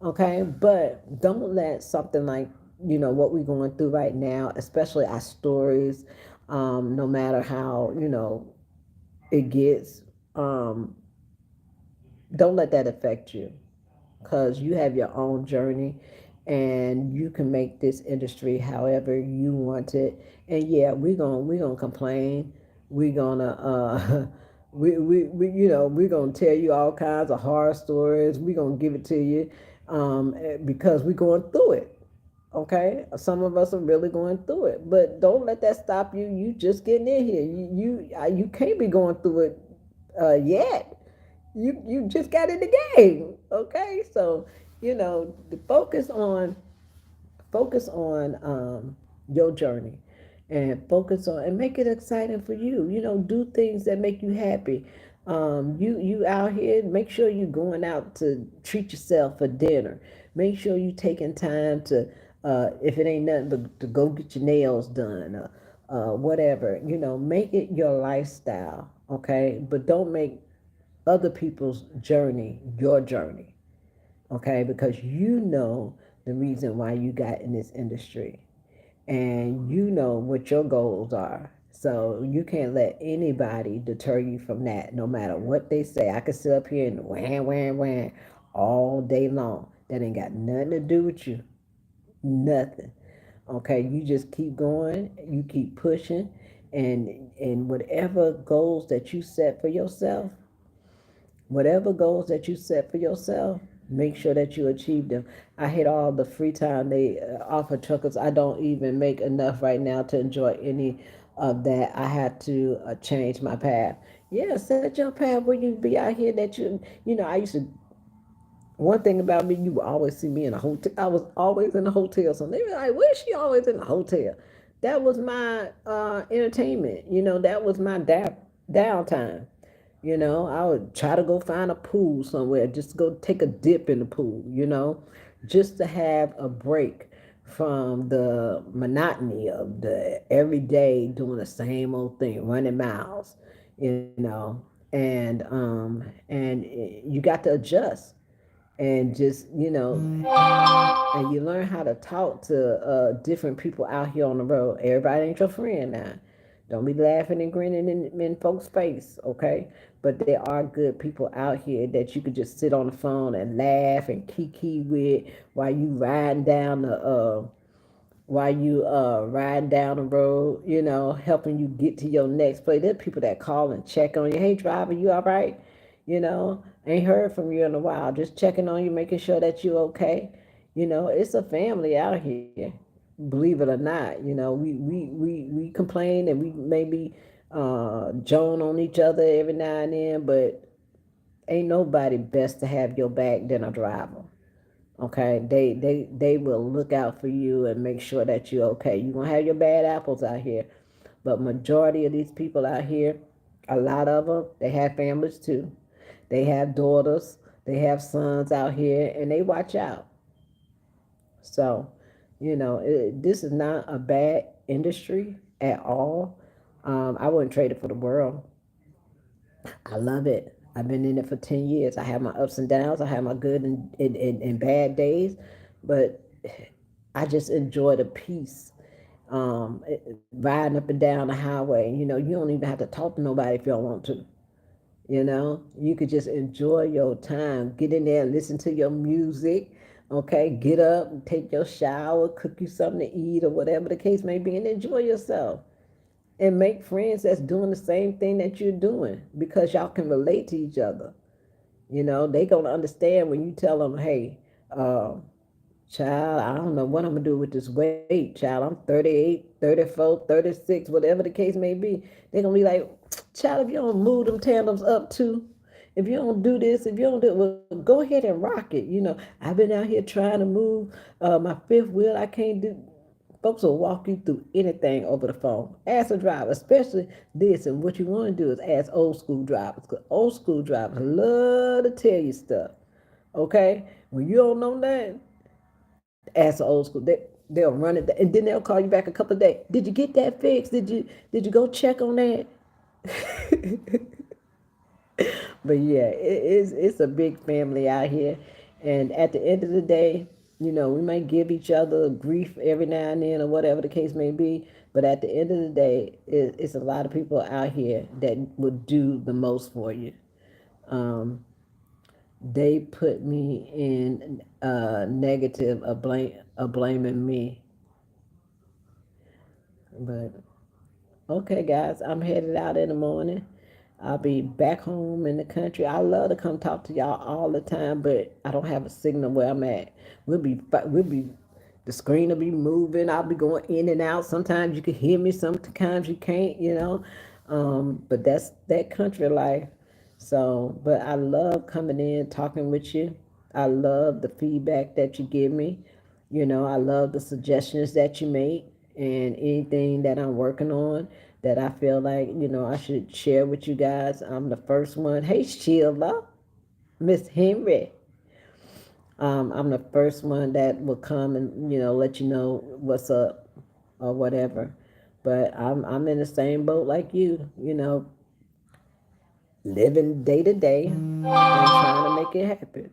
Okay, but don't let something like what we're going through right now, especially our stories, no matter how it gets, um, don't let that affect you because you have your own journey and you can make this industry however you want it. And yeah, we're gonna complain. We're gonna we we're gonna tell you all kinds of horror stories. We're gonna give it to you because we're going through it. Okay, some of us are really going through it, but don't let that stop you. You just getting in here. You can't be going through it yet. You just got in the game. Okay, so the focus on your journey and focus on and make it exciting for you. Do things that make you happy. You out here, make sure you going out to treat yourself for dinner. Make sure you taking time to if it ain't nothing but to go get your nails done, whatever. Make it your lifestyle, okay? But don't make other people's journey your journey, okay? Because you know the reason why you got in this industry, and you know what your goals are. So you can't let anybody deter you from that, no matter what they say. I could sit up here and wham all day long. That ain't got nothing to do with you. Nothing. Okay, you just keep going, you keep pushing, and whatever goals that you set for yourself, whatever goals that you set for yourself, make sure that you achieve them. I hate all the free time they offer truckers. I don't even make enough right now to enjoy any of that. I had to change my path. Yeah, set your path where you be out here that you know, I used to, one thing about me, you would always see me in a hotel. I was always in a hotel. So they were like, where's she always in a hotel? That was my entertainment. You know, that was my downtime. You know, I would try to go find a pool somewhere, just go take a dip in the pool, you know, just to have a break from the monotony of the everyday doing the same old thing, running miles, you know, and you got to adjust and just, you know, and you learn how to talk to different people out here on the road. Everybody ain't your friend now. Don't be laughing and grinning in folks' face, okay? But there are good people out here that you could just sit on the phone and laugh and kiki with while you riding down the riding down the road, you know, helping you get to your next place. There are people that call and check on you. Hey, driver, you all right? You know, ain't heard from you in a while. Just checking on you, making sure that you okay. You know, it's a family out here. Believe it or not, you know, we complain and we maybe joan on each other every now and then, but ain't nobody best to have your back than a driver. Okay, they will look out for you and make sure that you're okay. You're gonna have your bad apples out here, but majority of these people out here, a lot of them, they have families too. They have daughters, they have sons out here, and they watch out. So, you know, this is not a bad industry at all. I wouldn't trade it for the world. I love it. I've been in it for 10 years. I have my ups and downs. I have my good and bad days, but I just enjoy the peace. Riding up and down the highway. You know, you don't even have to talk to nobody if you don't want to. You know, you could just enjoy your time. Get in there, listen to your music. Okay, get up, take your shower, cook you something to eat, or whatever the case may be, and enjoy yourself and make friends that's doing the same thing that you're doing because y'all can relate to each other. You know, they gonna understand when you tell them, hey, uh, child, I don't know what I'm gonna do with this weight, child. I'm 38, 34, 36, whatever the case may be. They're gonna be like, child, if you don't move them tandems up too, if you don't do this, if you don't do it, well, go ahead and rock it. You know, I've been out here trying to move my fifth wheel. I can't do. Folks will walk you through anything over the phone. Ask a driver, especially this. And what you want to do is ask old school drivers, because old school drivers love to tell you stuff. Okay? When you don't know nothing, ask the old school. They'll run it, and then they'll call you back a couple of days. Did you get that fixed? Did you go check on that? But yeah, it's a big family out here, and at the end of the day, you know, we might give each other grief every now and then or whatever the case may be. But at the end of the day, it's a lot of people out here that would do the most for you. Um, they put me in negative of blaming me, but okay, guys, I'm headed out in the morning. I'll be back home in the country. I love to come talk to y'all all the time, but I don't have a signal where I'm at. We'll be, the screen will be moving. I'll be going in and out. Sometimes you can hear me, sometimes you can't, you know. But that's that country life. So, but I love coming in, talking with you. I love the feedback that you give me. You know, I love the suggestions that you make and anything that I'm working on that I feel like, you know, I should share with you guys. I'm the first one. Hey, Sheila, Miss Henry. I'm the first one that will come and, you know, let you know what's up or whatever. But I'm in the same boat like you know. living day to day and trying to make it happen.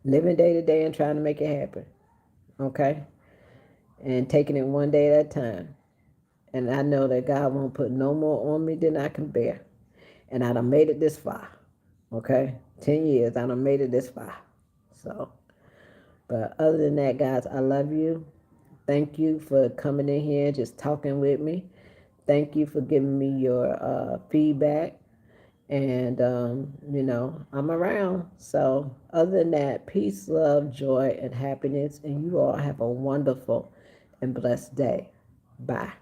Living day to day and trying to make it happen. Okay? And taking it one day at a time. And I know that God won't put no more on me than I can bear. And I done made it this far. Okay? 10 years, I done made it this far. So, but other than that, guys, I love you. Thank you for coming in here, just talking with me. Thank you for giving me your feedback. And, I'm around. So, other than that, peace, love, joy, and happiness. And you all have a wonderful and blessed day. Bye.